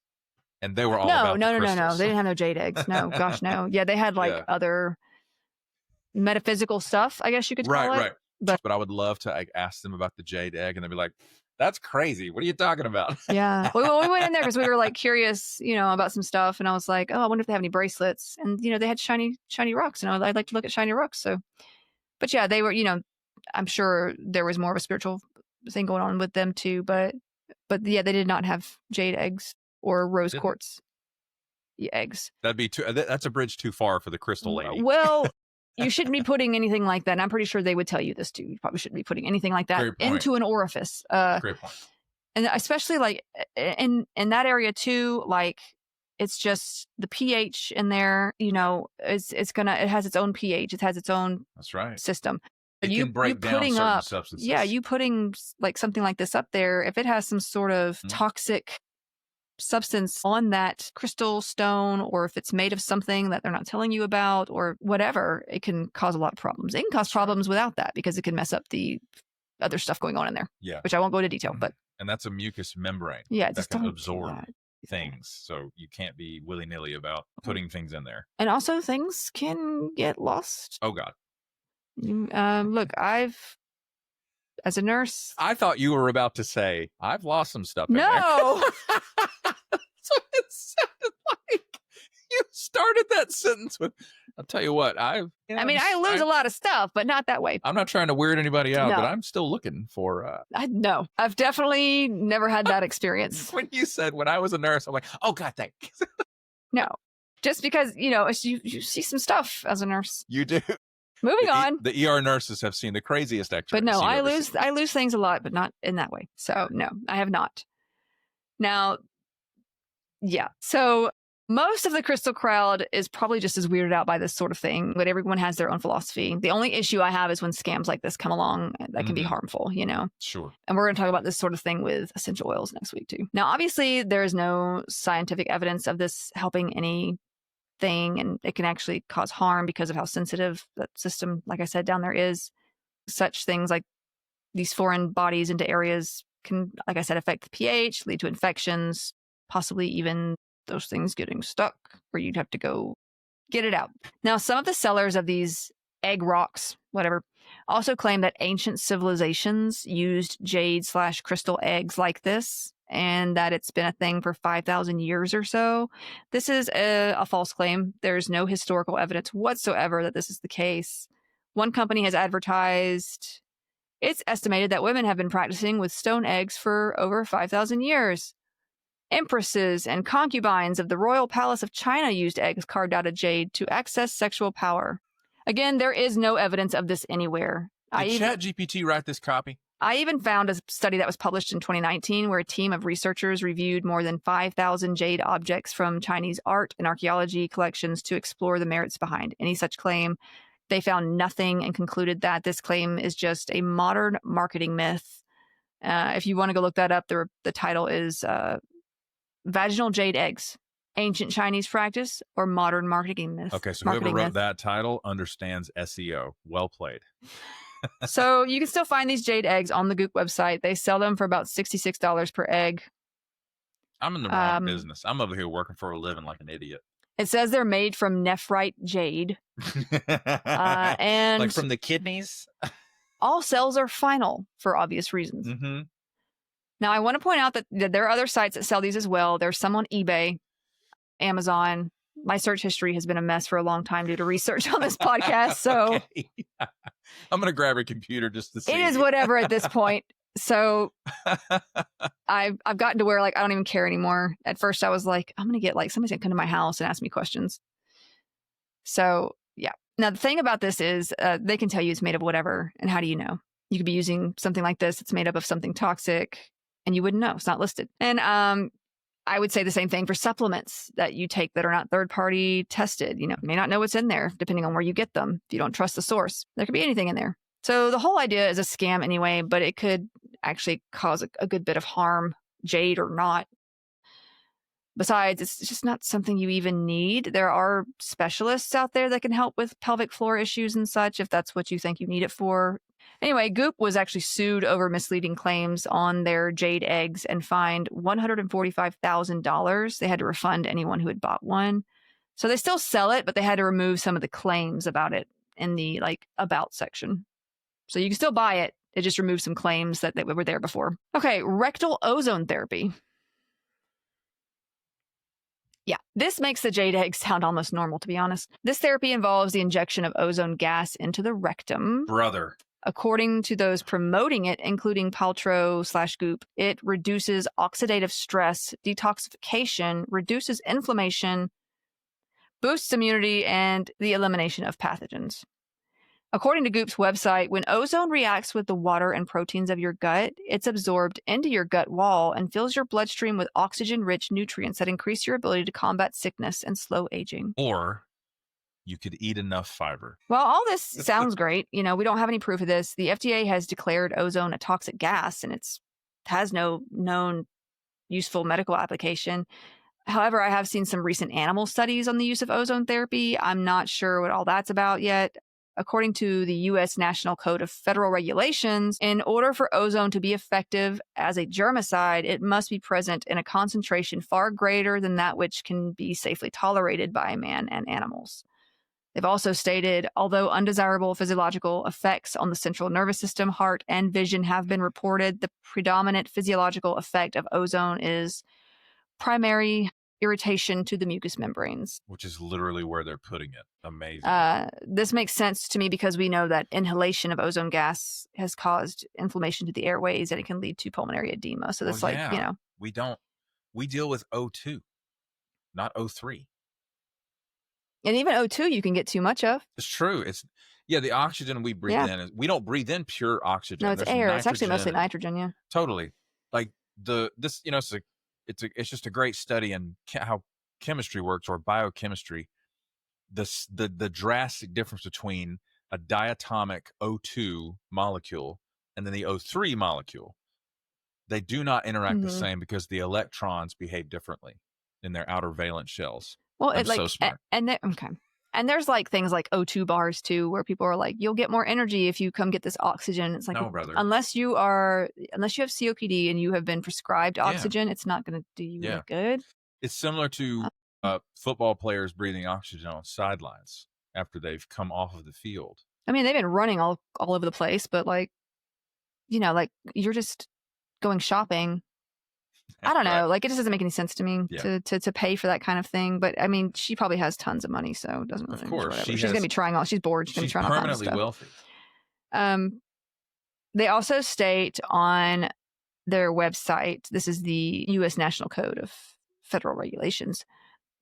And they were all no. They didn't have no jade eggs. No, gosh, no. Yeah, they had like other metaphysical stuff, I guess you could call it. Right. But I would love to like ask them about the jade egg, and they'd be like, "That's crazy. What are you talking about?" Yeah, we went in there because we were like curious, about some stuff, and I was like, "Oh, I wonder if they have any bracelets." And they had shiny rocks, and I'd like to look at shiny rocks. So, but yeah, they were, I'm sure there was more of a spiritual thing going on with them too. But yeah, they did not have jade eggs or rose quartz eggs. That'd be that's a bridge too far for the crystal lady. Well. You shouldn't be putting anything like that. And I'm pretty sure they would tell you this too. You probably shouldn't be putting anything like that into an orifice. Great point. And especially like in that area too, like it's just the pH in there, it has its own pH. It has its own system. It can break down certain substances. Yeah, you putting like something like this up there, if it has some sort of toxic substance on that crystal stone, or if it's made of something that they're not telling you about or whatever, it can cause a lot of problems. It can cause problems without that because it can mess up the other stuff going on in there. Yeah. Which I won't go into detail, but. And that's a mucus membrane. Yeah. That can absorb things. So you can't be willy-nilly about putting things in there. And also things can get lost. Oh God. Look, as a nurse. I thought you were about to say, I've lost some stuff. No. That's what it sounded like. You started that sentence with, I'll tell you what, I lose a lot of stuff, but not that way. I'm not trying to weird anybody out, but I'm still looking for. No, I've definitely never had that experience. When you said, when I was a nurse, I'm like, oh God, thanks. No, just because, you see some stuff as a nurse. You do. Moving on. The ER nurses have seen the craziest X-rays. But no, I lose things a lot, but not in that way. So no, I have not. Now, yeah. So most of the crystal crowd is probably just as weirded out by this sort of thing, but everyone has their own philosophy. The only issue I have is when scams like this come along that can be harmful, Sure. And we're going to talk about this sort of thing with essential oils next week too. Now, obviously, there is no scientific evidence of this helping anything, and it can actually cause harm because of how sensitive that system, like I said, down there is. Such things like these foreign bodies into areas can, like I said, affect the pH, lead to infections, possibly even those things getting stuck where you'd have to go get it out. Now, some of the sellers of these egg rocks, whatever, also claim that ancient civilizations used jade/crystal eggs like this, and that it's been a thing for 5,000 years or so. This is a false claim. There's no historical evidence whatsoever that this is the case. One company has advertised it's estimated that women have been practicing with stone eggs for over 5,000 years. Empresses and concubines of the royal palace of China used eggs carved out of jade to access sexual power. Again, there is no evidence of this anywhere. Did ChatGPT write this copy? I even found a study that was published in 2019 where a team of researchers reviewed more than 5,000 jade objects from Chinese art and archaeology collections to explore the merits behind any such claim. They found nothing and concluded that this claim is just a modern marketing myth. If you want to go look that up, the title is Vaginal Jade Eggs, Ancient Chinese Practice or Modern Marketing Myth. Okay, so whoever wrote that title understands SEO. Well played. So you can still find these jade eggs on the Goop website. They sell them for about $66 per egg. I'm in the wrong business. I'm over here working for a living like an idiot. It says they're made from nephrite jade. And like from the kidneys? All cells are final for obvious reasons. Mm-hmm. Now, I want to point out that there are other sites that sell these as well. There's some on eBay, Amazon. My search history has been a mess for a long time due to research on this podcast. So okay. I'm going to grab a computer just to see. It is whatever at this point. So I've gotten to where like I don't even care anymore. At first I was like, I'm going to get like somebody's going to come to my house and ask me questions. So yeah. Now the thing about this is they can tell you it's made of whatever. And how do you know? You could be using something like this. It's made up of something toxic and you wouldn't know. It's not listed. And I would say the same thing for supplements that you take that are not third-party tested. You may not know what's in there depending on where you get them. If you don't trust the source, there could be anything in there. So the whole idea is a scam anyway, but it could actually cause a good bit of harm, jade or not. Besides, it's just not something you even need. There are specialists out there that can help with pelvic floor issues and such if that's what you think you need it for. Anyway, Goop was actually sued over misleading claims on their jade eggs and fined $145,000. They had to refund anyone who had bought one. So they still sell it, but they had to remove some of the claims about it in the about section. So you can still buy it. It just removed some claims that were there before. Okay, rectal ozone therapy. Yeah, this makes the jade egg sound almost normal, to be honest. This therapy involves the injection of ozone gas into the rectum. Brother. According to those promoting it, including Paltrow/Goop, it reduces oxidative stress, detoxification, reduces inflammation, boosts immunity, and the elimination of pathogens. According to Goop's website, when ozone reacts with the water and proteins of your gut, it's absorbed into your gut wall and fills your bloodstream with oxygen-rich nutrients that increase your ability to combat sickness and slow aging. Or you could eat enough fiber. Well, all this sounds great. We don't have any proof of this. The FDA has declared ozone a toxic gas, and it has no known useful medical application. However, I have seen some recent animal studies on the use of ozone therapy. I'm not sure what all that's about yet. According to the U.S. National Code of Federal Regulations, in order for ozone to be effective as a germicide, it must be present in a concentration far greater than that which can be safely tolerated by man and animals. They've also stated, although undesirable physiological effects on the central nervous system, heart, and vision have been reported, the predominant physiological effect of ozone is primary irritation to the mucous membranes. Which is literally where they're putting it. Amazing. This makes sense to me because we know that inhalation of ozone gas has caused inflammation to the airways and it can lead to pulmonary edema. So that's we deal with O2, not O3. And even O2 you can get too much of. It's true. The oxygen we breathe in, we don't breathe in pure oxygen. No, it's air. It's actually mostly nitrogen, yeah. Totally. It's just a great study in how chemistry works, or biochemistry. The drastic difference between a diatomic O2 molecule and then the O3 molecule. They do not interact the same because the electrons behave differently in their outer valence shells. Well, it's so smart. And there's things like O2 bars too, where people are like, you'll get more energy if you come get this oxygen. It's like, no, brother. Unless you have COPD and you have been prescribed oxygen, it's not going to do you any good. It's similar to football players breathing oxygen on sidelines after they've come off of the field. I mean, they've been running all over the place, but you're just going shopping. I don't know. It just doesn't make any sense to me to pay for that kind of thing. But I mean, she probably has tons of money, so it doesn't really matter. Of course, she's going to be trying all. She's bored. She's going to be trying all kinds of stuff. Permanently wealthy. They also state on their website, this is the U.S. National Code of Federal Regulations,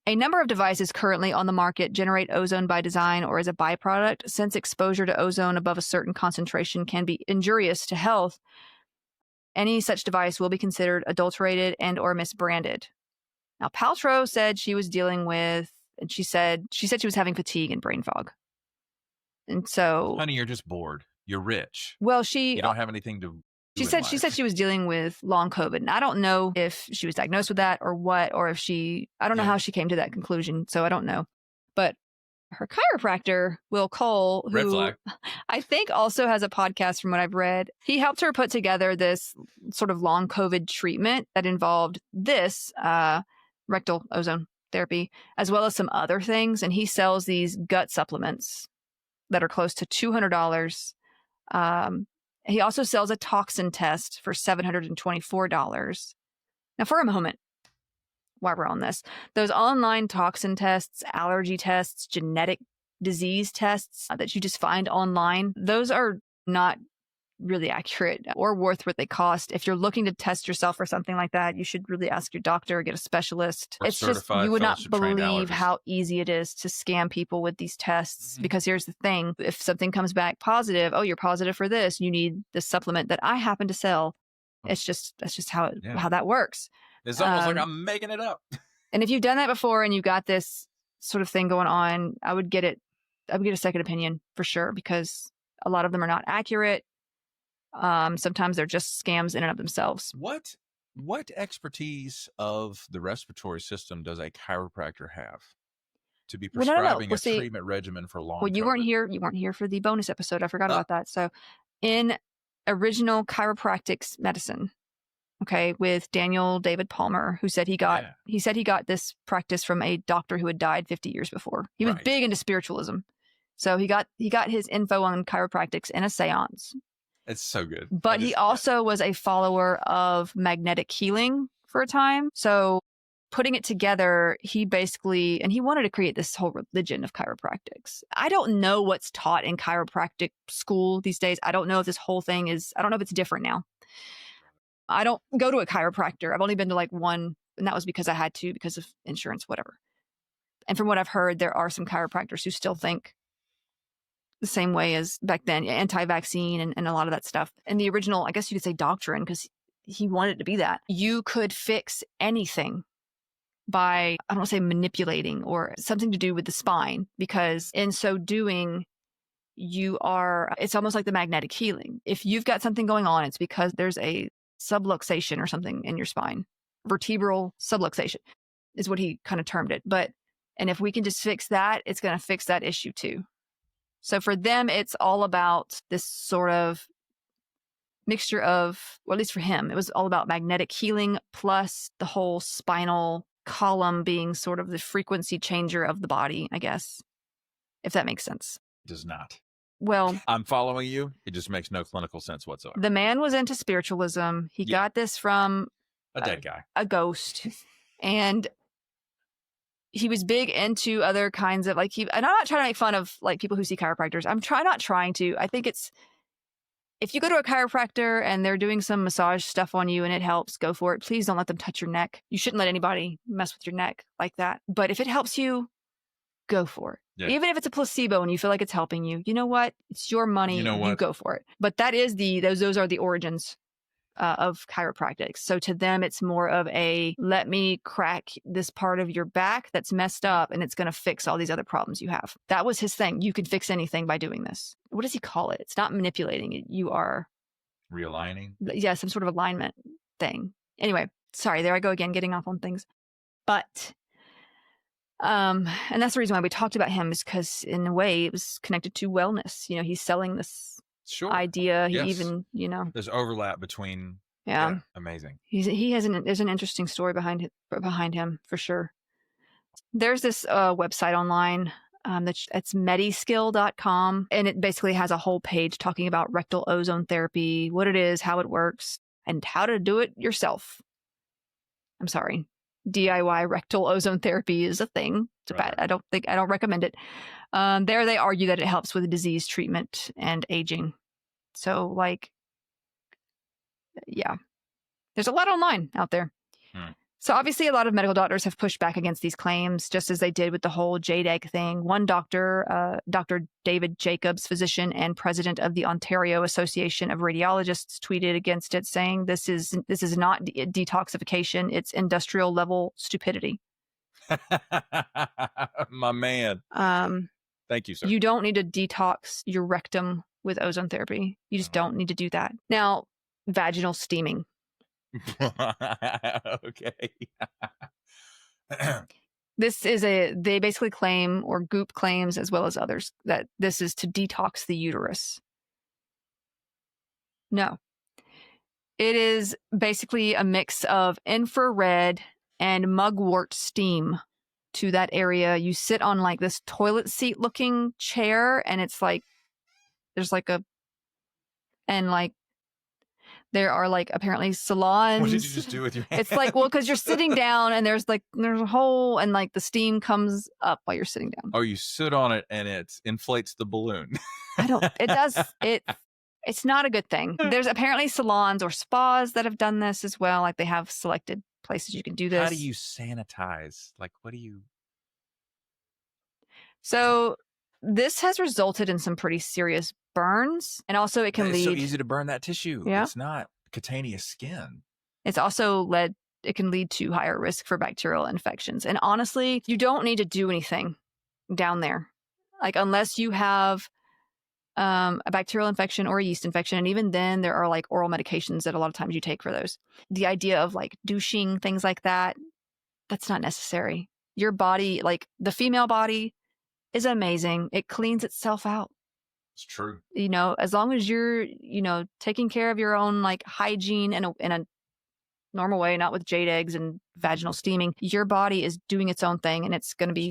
A number of devices currently on the market generate ozone by design or as a byproduct. Since exposure to ozone above a certain concentration can be injurious to health, any such device will be considered adulterated and or misbranded. Now, Paltrow said she was dealing with, and she said she was having fatigue and brain fog. And so, honey, you're just bored. You're rich. well, You don't have anything to do she in said life. she was dealing with long COVID. And I don't know if she was diagnosed with that or what, or if I don't know how she came to that conclusion. So I don't know. But her chiropractor, Will Cole, Red who flag. I think also has a podcast from what I've read, he helped her put together this sort of long COVID treatment that involved this rectal ozone therapy, as well as some other things. And he sells these gut supplements that are close to $200. He also sells a toxin test for $724. Now, for a moment, while we're on this, those online toxin tests, allergy tests, genetic disease tests that you just find online, those are not really accurate or worth what they cost. If you're looking to test yourself for something like that, you should really ask your doctor or get a specialist. Or it's just, you would not fellowship-trained believe allergist. how easy it is to scam people with these tests. Because here's the thing, if something comes back positive, oh, you're positive for this, you need this supplement that I happen to sell. That's just how that works. It's almost like I'm making it up. And if you've done that before and you got this sort of thing going on, I would get a second opinion for sure, because a lot of them are not accurate. Sometimes they're just scams in and of themselves. What expertise of the respiratory system does a chiropractor have to be prescribing a treatment regimen for long? Well, you weren't here for the bonus episode. I forgot about that. So in original chiropractic medicine, okay, with Daniel David Palmer, who said he got this practice from a doctor who had died 50 years before. He was big into spiritualism. So he got his info on chiropractics in a seance. It's so good. But he also was a follower of magnetic healing for a time. So putting it together, he wanted to create this whole religion of chiropractics. I don't know what's taught in chiropractic school these days. I don't know if this whole thing I don't know if it's different now. I don't go to a chiropractor. I've only been to like one, and that was because I had to, because of insurance, whatever. And from what I've heard, there are some chiropractors who still think the same way as back then, anti-vaccine and a lot of that stuff. And the original, I guess you could say doctrine, because he wanted it to be that. You could fix anything by, I don't want to say manipulating or something to do with the spine, because in so doing, it's almost like the magnetic healing. If you've got something going on, it's because there's a subluxation or something in your spine. Vertebral subluxation is what he kind of termed it. And if we can just fix that, it's going to fix that issue too. So for them, it's all about this sort of mixture of, or at least for him, it was all about magnetic healing plus the whole spinal column being sort of the frequency changer of the body, I guess, if that makes sense. It does not. Well, I'm following you. It just makes no clinical sense whatsoever. The man was into spiritualism. He got this from a dead guy, a ghost. And he was big into other kinds of and I'm not trying to make fun of like people who see chiropractors. Not trying to. I think it's, if you go to a chiropractor and they're doing some massage stuff on you and it helps, go for it. Please don't let them touch your neck. You shouldn't let anybody mess with your neck like that. But if it helps you, go for it. Yeah. Even if it's a placebo and you feel like it's helping you, you know what? It's your money. You go for it. But that is those are the origins of chiropractic. So to them, it's more of let me crack this part of your back that's messed up and it's going to fix all these other problems you have. That was his thing. You can fix anything by doing this. What does he call it? It's not manipulating it. You are realigning. Yeah, some sort of alignment thing. Anyway, sorry, there I go again, getting off on things. But and that's the reason why we talked about him, is because in a way it was connected to wellness. You know, he's selling this idea. He even, there's overlap between. Yeah. Amazing. There's an interesting story behind him for sure. There's this website online it's mediskill.com, and it basically has a whole page talking about rectal ozone therapy, what it is, how it works, and how to do it yourself. I'm sorry. DIY rectal ozone therapy is a thing. It's bad. I don't recommend it. There they argue that it helps with disease treatment and aging. So yeah, there's a lot online out there. So obviously a lot of medical doctors have pushed back against these claims, just as they did with the whole jade egg thing. One doctor, Dr. David Jacobs, physician and president of the Ontario Association of Radiologists, tweeted against it, saying this is not detoxification, it's industrial level stupidity. My man. Thank you, sir. You don't need to detox your rectum with ozone therapy. You just don't need to do that. Now, vaginal steaming. Okay. They basically claim, or Goop claims as well as others, that this is to detox the uterus. No. It is basically a mix of infrared and mugwort steam to that area. You sit on like this toilet seat looking chair, and it's like, there's like there are like apparently salons. What did you just do with your hand? It's like, well, because you're sitting down and there's a hole and like the steam comes up while you're sitting down. Oh, you sit on it and it inflates the balloon. It's not a good thing. There's apparently salons or spas that have done this as well. Like they have selected places you can do this. How do you sanitize? Like, what do you? So this has resulted in some pretty serious burns, and also it can lead. It's so easy to burn that tissue. Yeah. It's not cutaneous skin. It's also it can lead to higher risk for bacterial infections. And honestly, you don't need to do anything down there. Like unless you have a bacterial infection or a yeast infection. And even then there are like oral medications that a lot of times you take for those. The idea of like douching, things like that, that's not necessary. Your body, like the female body, is amazing. It cleans itself out. It's true. You know, as long as you're, taking care of your own like hygiene in a normal way, not with jade eggs and vaginal steaming, your body is doing its own thing, and it's going to be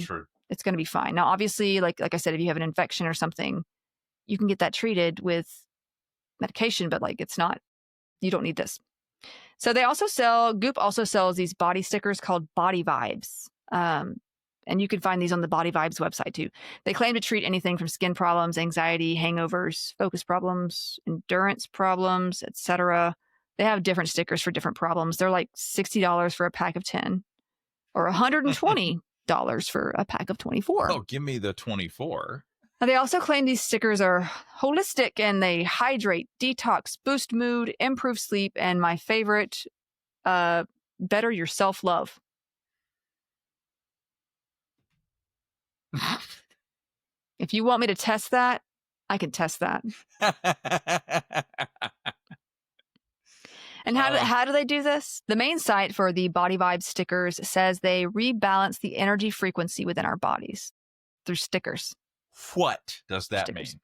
fine. Now, obviously, like I said, if you have an infection or something, you can get that treated with medication, but like you don't need this. So Goop also sells these body stickers called Body Vibes. And you can find these on the Body Vibes website too. They claim to treat anything from skin problems, anxiety, hangovers, focus problems, endurance problems, etc. They have different stickers for different problems. They're like $60 for a pack of 10 or $120 for a pack of 24. Oh, give me the 24. Now, they also claim these stickers are holistic and they hydrate, detox, boost mood, improve sleep, and my favorite, better your self-love. If you want me to test that, I can test that. And how do they do this? The main site for the Body Vibes stickers says they rebalance the energy frequency within our bodies through stickers. What does that mean?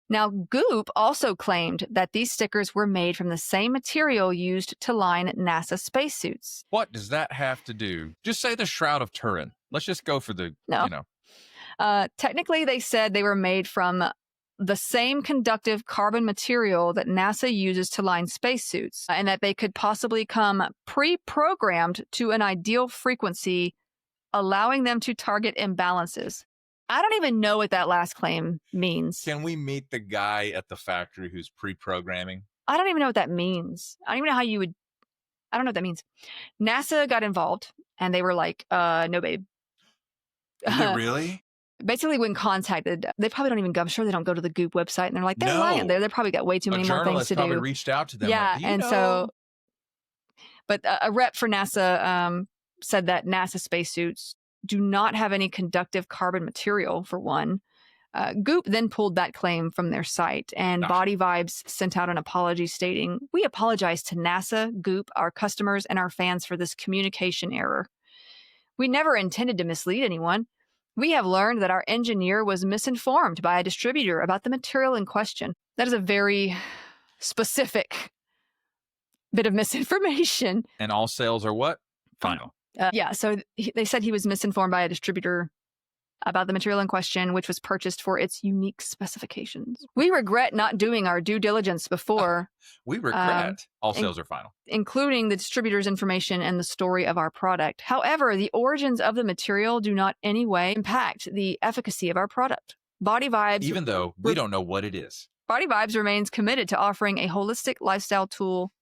Now, Goop also claimed that these stickers were made from the same material used to line NASA spacesuits. What does that have to do? Just say the Shroud of Turin. Let's just go for the, Technically, they said they were made from the same conductive carbon material that NASA uses to line spacesuits, and that they could possibly come pre-programmed to an ideal frequency, allowing them to target imbalances. I don't even know what that last claim means. Can we meet the guy at the factory who's pre-programming? I don't even know what that means. I don't even know how you would. I don't know what that means. NASA got involved, and they were like, no, babe. Is it really? Basically, when contacted, they probably don't even go. I'm sure they don't go to the Goop website, and they're like, they're lying. They probably got way too many more things to do. Probably reached out to them. Yeah, but a rep for NASA said that NASA spacesuits do not have any conductive carbon material, for one. Goop then pulled that claim from their site, and Body Vibes sent out an apology stating, "We apologize to NASA, Goop, our customers, and our fans for this communication error. We never intended to mislead anyone. We have learned that our engineer was misinformed by a distributor about the material in question." That is a very specific bit of misinformation. And all sales are what? Final. So they said he was misinformed by a distributor about the material in question, which was purchased for its unique specifications. We regret not doing our due diligence before. We regret. All sales are final. Including the distributor's information and the story of our product. However, the origins of the material do not in any way impact the efficacy of our product. Body Vibes, even though we don't know what it is. Body Vibes remains committed to offering a holistic lifestyle tool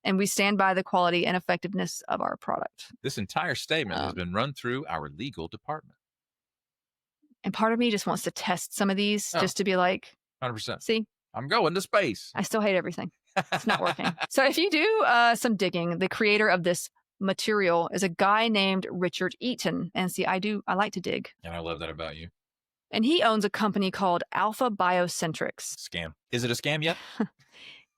and we stand by the quality and effectiveness of our product. This entire statement has been run through our legal department. And part of me just wants to test some of these just to be like, 100%. see, I'm going to space. I still hate everything. It's not working. So if you do some digging, the creator of this material is a guy named Richard Eaton. And see, I like to dig. And I love that about you. And he owns a company called Alpha Biocentrics. Scam. Is it a scam yet?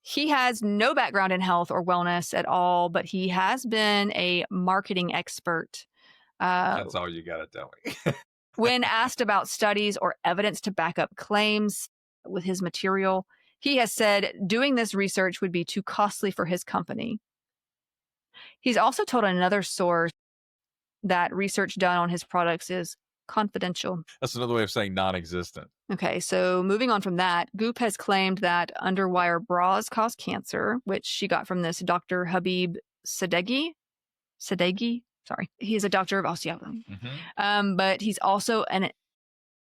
He has no background in health or wellness at all, but he has been a marketing expert. That's all you got to tell me. When asked about studies or evidence to back up claims with his material, he has said doing this research would be too costly for his company. He's also told another source that research done on his products is confidential. That's another way of saying non-existent. Okay, so moving on from that, Goop has claimed that underwire bras cause cancer, which she got from this Dr. Habib Sadeghi. Sorry. He is a doctor of osteopathy. But he's also an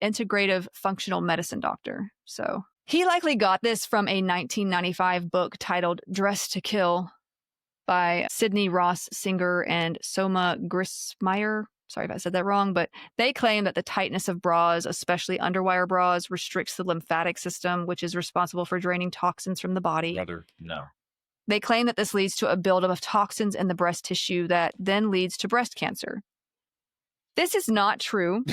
integrative functional medicine doctor. So he likely got this from a 1995 book titled Dress to Kill by Sidney Ross Singer and Soma Grismeyer. Sorry if I said that wrong, but they claim that the tightness of bras, especially underwire bras, restricts the lymphatic system, which is responsible for draining toxins from the body. Brother, no. They claim that this leads to a buildup of toxins in the breast tissue that then leads to breast cancer. This is not true.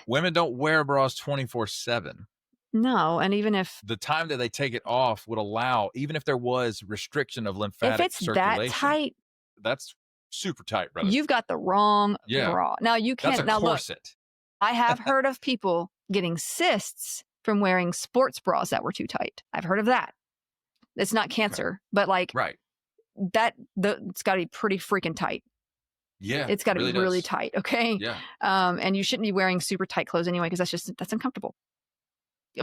Women don't wear bras 24/7. No, and even if the time that they take it off would allow, even if there was restriction of lymphatic circulation, that tight, that's super tight, brother. You've got the wrong bra. Now you can't. That's a corset. Look, I have heard of people getting cysts from wearing sports bras that were too tight. I've heard of that. It's not cancer, but like it's got to be pretty freaking tight. Yeah, it's got to be really tight. Okay. Yeah. And you shouldn't be wearing super tight clothes anyway, because that's uncomfortable.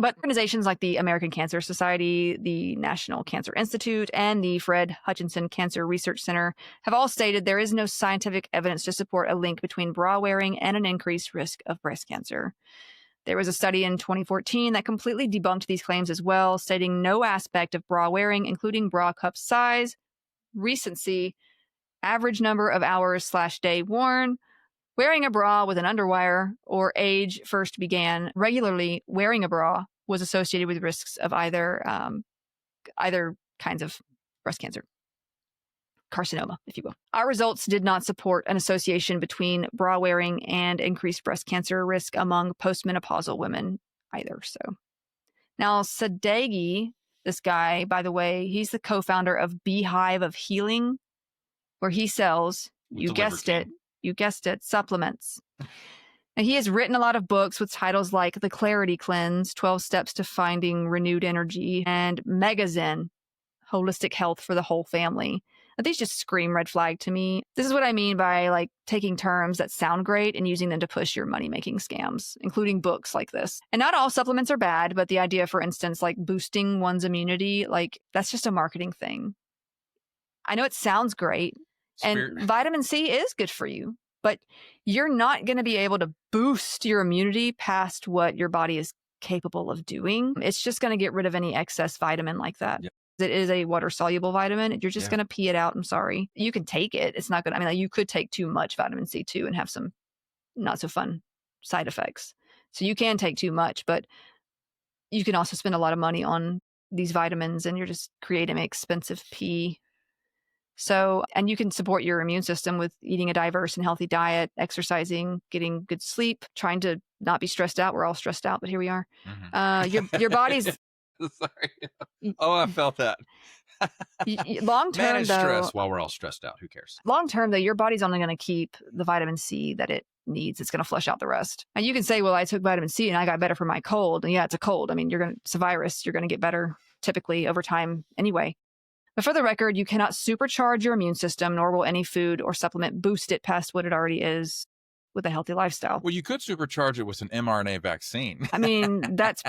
But organizations like the American Cancer Society, the National Cancer Institute, and the Fred Hutchinson Cancer Research Center have all stated there is no scientific evidence to support a link between bra wearing and an increased risk of breast cancer. There was a study in 2014 that completely debunked these claims as well, stating no aspect of bra wearing, including bra cup size, recency, average number of hours/day worn, wearing a bra with an underwire, or age first began regularly wearing a bra was associated with risks of either kinds of breast cancer. Carcinoma, if you will. Our results did not support an association between bra wearing and increased breast cancer risk among postmenopausal women either. So now Sadeghi, this guy, by the way, he's the co-founder of Beehive of Healing, where he sells, you guessed it, supplements. And he has written a lot of books with titles like The Clarity Cleanse, 12 Steps to Finding Renewed Energy, and Mega Zen, Holistic Health for the Whole Family. But these just scream red flag to me. This is what I mean by like taking terms that sound great and using them to push your money-making scams, including books like this. And not all supplements are bad, but the idea, for instance, like boosting one's immunity, like that's just a marketing thing. I know it sounds great. And vitamin C is good for you, but you're not going to be able to boost your immunity past what your body is capable of doing. It's just going to get rid of any excess vitamin like that. Yep. It is a water-soluble vitamin. You're just going to pee it out. I'm sorry. You can take it. It's not going to, I mean, like, you could take too much vitamin C too and have some not so fun side effects. So you can take too much, but you can also spend a lot of money on these vitamins and you're just creating an expensive pee. So, and you can support your immune system with eating a diverse and healthy diet, exercising, getting good sleep, trying to not be stressed out. We're all stressed out, but here we are. Mm-hmm. Your body's... Sorry. Oh, I felt that. Long term, manage stress while we're all stressed out. Who cares? Long term, though, your body's only going to keep the vitamin C that it needs. It's going to flush out the rest. And you can say, well, I took vitamin C and I got better for my cold. And yeah, it's a cold. I mean, it's a virus. You're going to get better typically over time anyway. But for the record, you cannot supercharge your immune system, nor will any food or supplement boost it past what it already is with a healthy lifestyle. Well, you could supercharge it with an mRNA vaccine. I mean, that's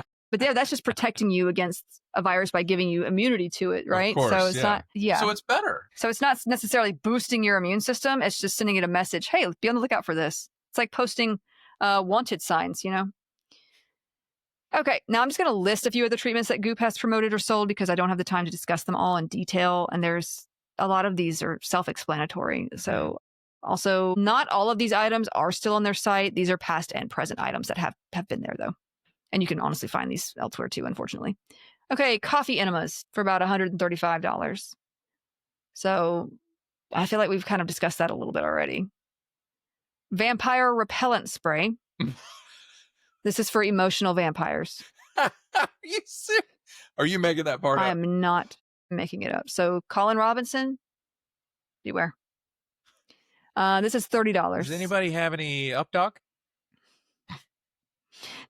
just protecting you against a virus by giving you immunity to it, right? Of course, so it's not, So it's better. So it's not necessarily boosting your immune system. It's just sending it a message. Hey, be on the lookout for this. It's like posting wanted signs, you know? Okay, now I'm just going to list a few of the treatments that Goop has promoted or sold because I don't have the time to discuss them all in detail. And there's a lot of these are self-explanatory. So also, not all of these items are still on their site. These are past and present items that have been there, though. And you can honestly find these elsewhere, too, unfortunately. Okay, coffee enemas for about $135. So I feel like we've kind of discussed that a little bit already. Vampire repellent spray. This is for emotional vampires. Are you making that part up? I am not making it up. So Colin Robinson, beware. This is $30. Does anybody have any up, Doc?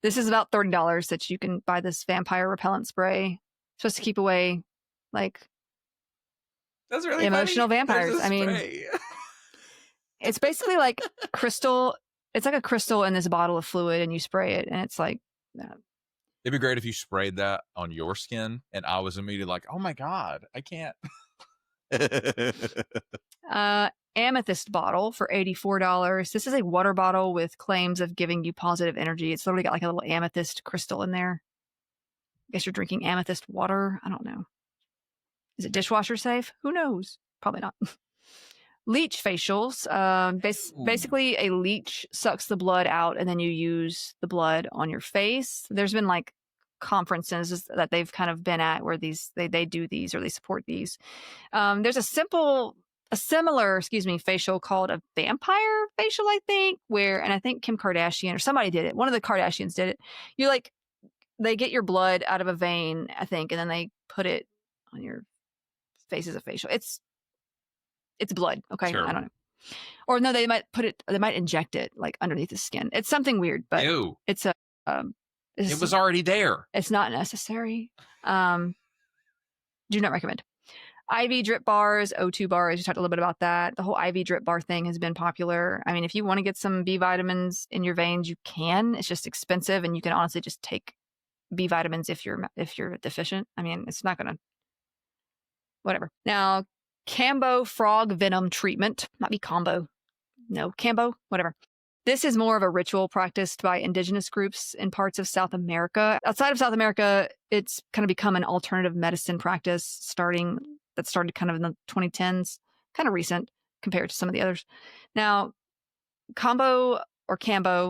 This is about $30 that you can buy this vampire repellent spray. It's supposed to keep away, like, that's really emotional funny. vampires. I mean, it's basically like crystal. It's like a crystal in this bottle of fluid, and you spray it, and it's like. It'd be great if you sprayed that on your skin, and I was immediately like, "Oh my god, I can't." Amethyst bottle for $84. This is a water bottle with claims of giving you positive energy. It's literally got like a little amethyst crystal in there. I guess you're drinking amethyst water. I don't know. Is it dishwasher safe? Who knows? Probably not. Leech facials. Basically, a leech sucks the blood out, and then you use the blood on your face. There's been like conferences that they've kind of been at where they do these or they support these. There's a similar facial called a vampire facial, I think, and I think Kim Kardashian or somebody did it. One of the Kardashians did it. They get your blood out of a vein, I think, and then they put it on your face as a facial. It's blood. Okay. Sure. I don't know. Or no, they might inject it like underneath the skin. It's something weird, but ew. It was already there. It's not necessary. Do not recommend. IV drip bars, O2 bars. We talked a little bit about that. The whole IV drip bar thing has been popular. I mean, if you want to get some B vitamins in your veins, you can. It's just expensive, and you can honestly just take B vitamins if you're deficient. I mean, it's not gonna. Whatever. Now, Cambo frog venom treatment. Might be combo. No, Cambo. Whatever. This is more of a ritual practiced by indigenous groups in parts of South America. Outside of South America, it's kind of become an alternative medicine practice that started kind of in the 2010s, kind of recent compared to some of the others. Now, Cambo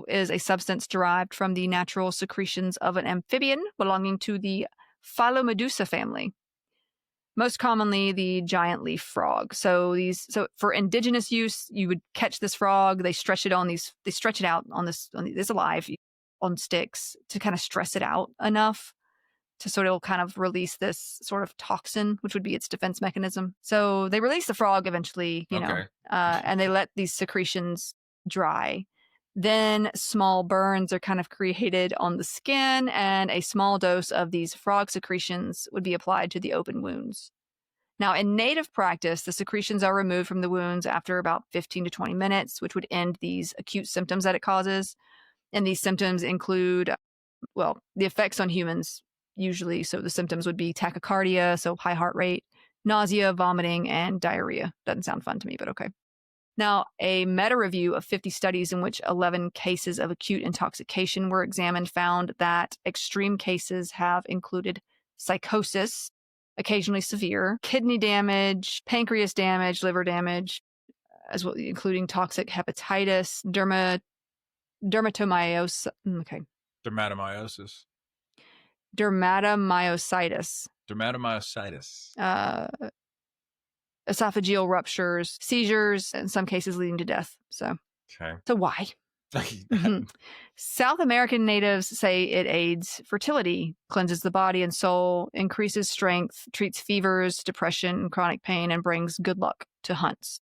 is a substance derived from the natural secretions of an amphibian belonging to the Philomedusa family. Most commonly, the giant leaf frog. So for indigenous use, you would catch this frog. They stretch it out on this alive on sticks to kind of stress it out enough to sort of kind of release this sort of toxin, which would be its defense mechanism. So they release the frog eventually, and they let these secretions dry. Then small burns are kind of created on the skin, and a small dose of these frog secretions would be applied to the open wounds. Now, in native practice, the secretions are removed from the wounds after about 15 to 20 minutes, which would end these acute symptoms that it causes. And these symptoms include, the effects on humans usually. So the symptoms would be tachycardia, so high heart rate, nausea, vomiting, and diarrhea. Doesn't sound fun to me, but okay. Now, a meta-review of 50 studies in which 11 cases of acute intoxication were examined found that extreme cases have included psychosis, occasionally severe, kidney damage, pancreas damage, liver damage, as well, including toxic hepatitis, dermatomyositis. Esophageal ruptures, seizures, in some cases leading to death. So why? South American natives say it aids fertility, cleanses the body and soul, increases strength, treats fevers, depression, chronic pain, and brings good luck to hunts.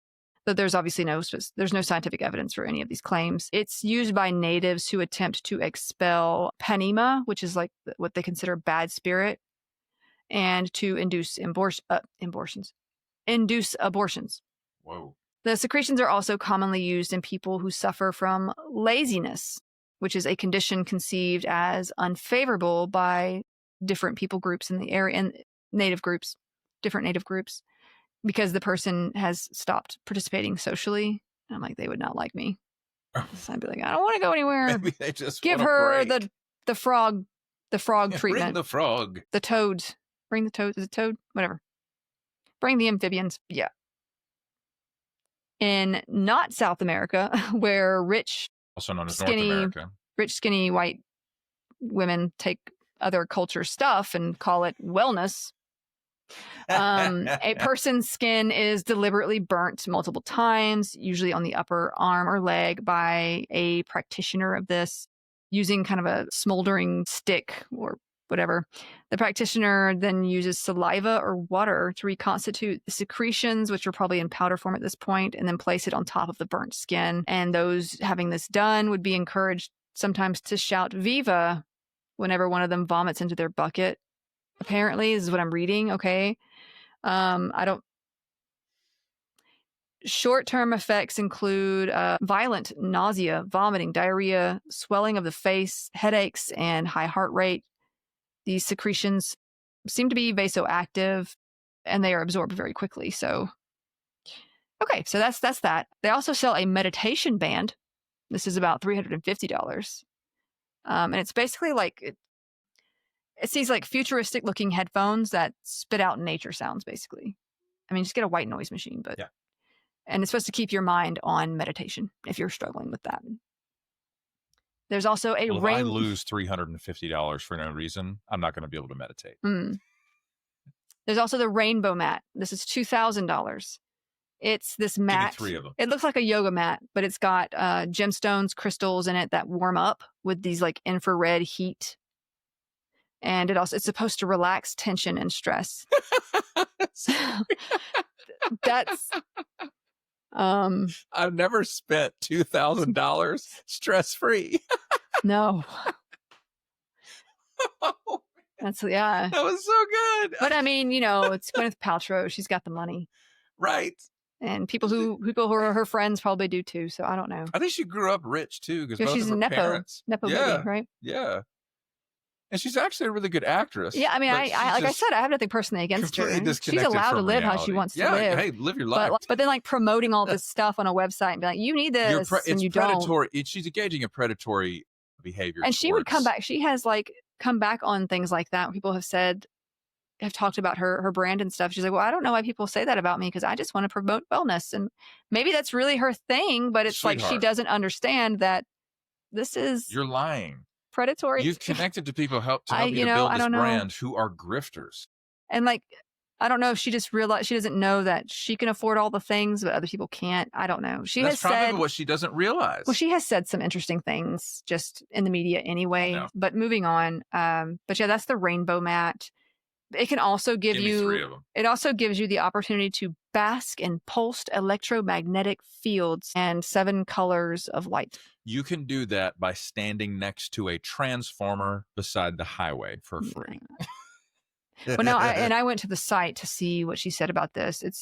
But there's obviously no scientific evidence for any of these claims. It's used by natives who attempt to expel panema, which is like what they consider bad spirit, and to induce abortions. Whoa. The secretions are also commonly used in people who suffer from laziness, which is a condition conceived as unfavorable by different people groups in the area and different native groups, because the person has stopped participating socially. I'm like, they would not like me. So I'd be like, I don't want to go anywhere. Maybe they just give her the frog the frog Bring treatment. the frog. The toads. Bring the toads. Is it toad? Whatever. Bring the amphibians. Yeah. In not South America, where rich, Also known as skinny, North America. rich, skinny white women take other culture stuff and call it wellness. A person's skin is deliberately burnt multiple times, usually on the upper arm or leg, by a practitioner of this, using kind of a smoldering stick or whatever. The practitioner then uses saliva or water to reconstitute the secretions, which are probably in powder form at this point, and then place it on top of the burnt skin. And those having this done would be encouraged sometimes to shout "Viva" whenever one of them vomits into their bucket. Apparently, this is what I'm reading. Okay. I don't. Short-term effects include violent nausea, vomiting, diarrhea, swelling of the face, headaches, and high heart rate. These secretions seem to be vasoactive, and they are absorbed very quickly. So, okay, so that's that. They also sell a meditation band. This is about $350, and it's basically like it's these like futuristic-looking headphones that spit out nature sounds. Basically, I mean, just get a white noise machine, but yeah. And it's supposed to keep your mind on meditation if you're struggling with that. There's also a if I lose $350 for no reason, I'm not going to be able to meditate. There's also the rainbow mat. This is $2,000. It's this mat. Give me 3 of them. It looks like a yoga mat, but it's got gemstones, crystals in it that warm up with these like infrared heat. And it's supposed to relax tension and stress. That's I've never spent $2,000 stress-free. No. That's yeah. That was so good. But I mean, you know, it's Gwyneth Paltrow. She's got the money. Right. And people who are her friends probably do too. So I don't know. I think she grew up rich too because she's of her Nepo parents. Nepo Yeah. baby, right? Yeah. And she's actually a really good actress. Yeah, I mean, I like I said, I have nothing personally against her. She's allowed to live how she wants to live. Hey, live your life. But then, like promoting all this stuff on a website and be like, "You need this," and you predatory. don't. She's engaging in predatory behavior. And she would come back. She has like come back on things like that. People have talked about her brand and stuff. She's like, "Well, I don't know why people say that about me because I just want to promote wellness." And maybe that's really her thing, but it's like she doesn't understand that this is you're lying. Predatory. You've connected to people to help you to build this brand who are grifters. And like, I don't know if she just realized she doesn't know that she can afford all the things, but other people can't. I don't know. That's probably what she doesn't realize. Well, she has said some interesting things just in the media anyway. But moving on. But yeah, that's the rainbow mat. It can also give you 3 of them. It also gives you the opportunity to bask in pulsed electromagnetic fields and 7 colors of light. You can do that by standing next to a transformer beside the highway for free. Well, now I went to the site to see what she said about this. It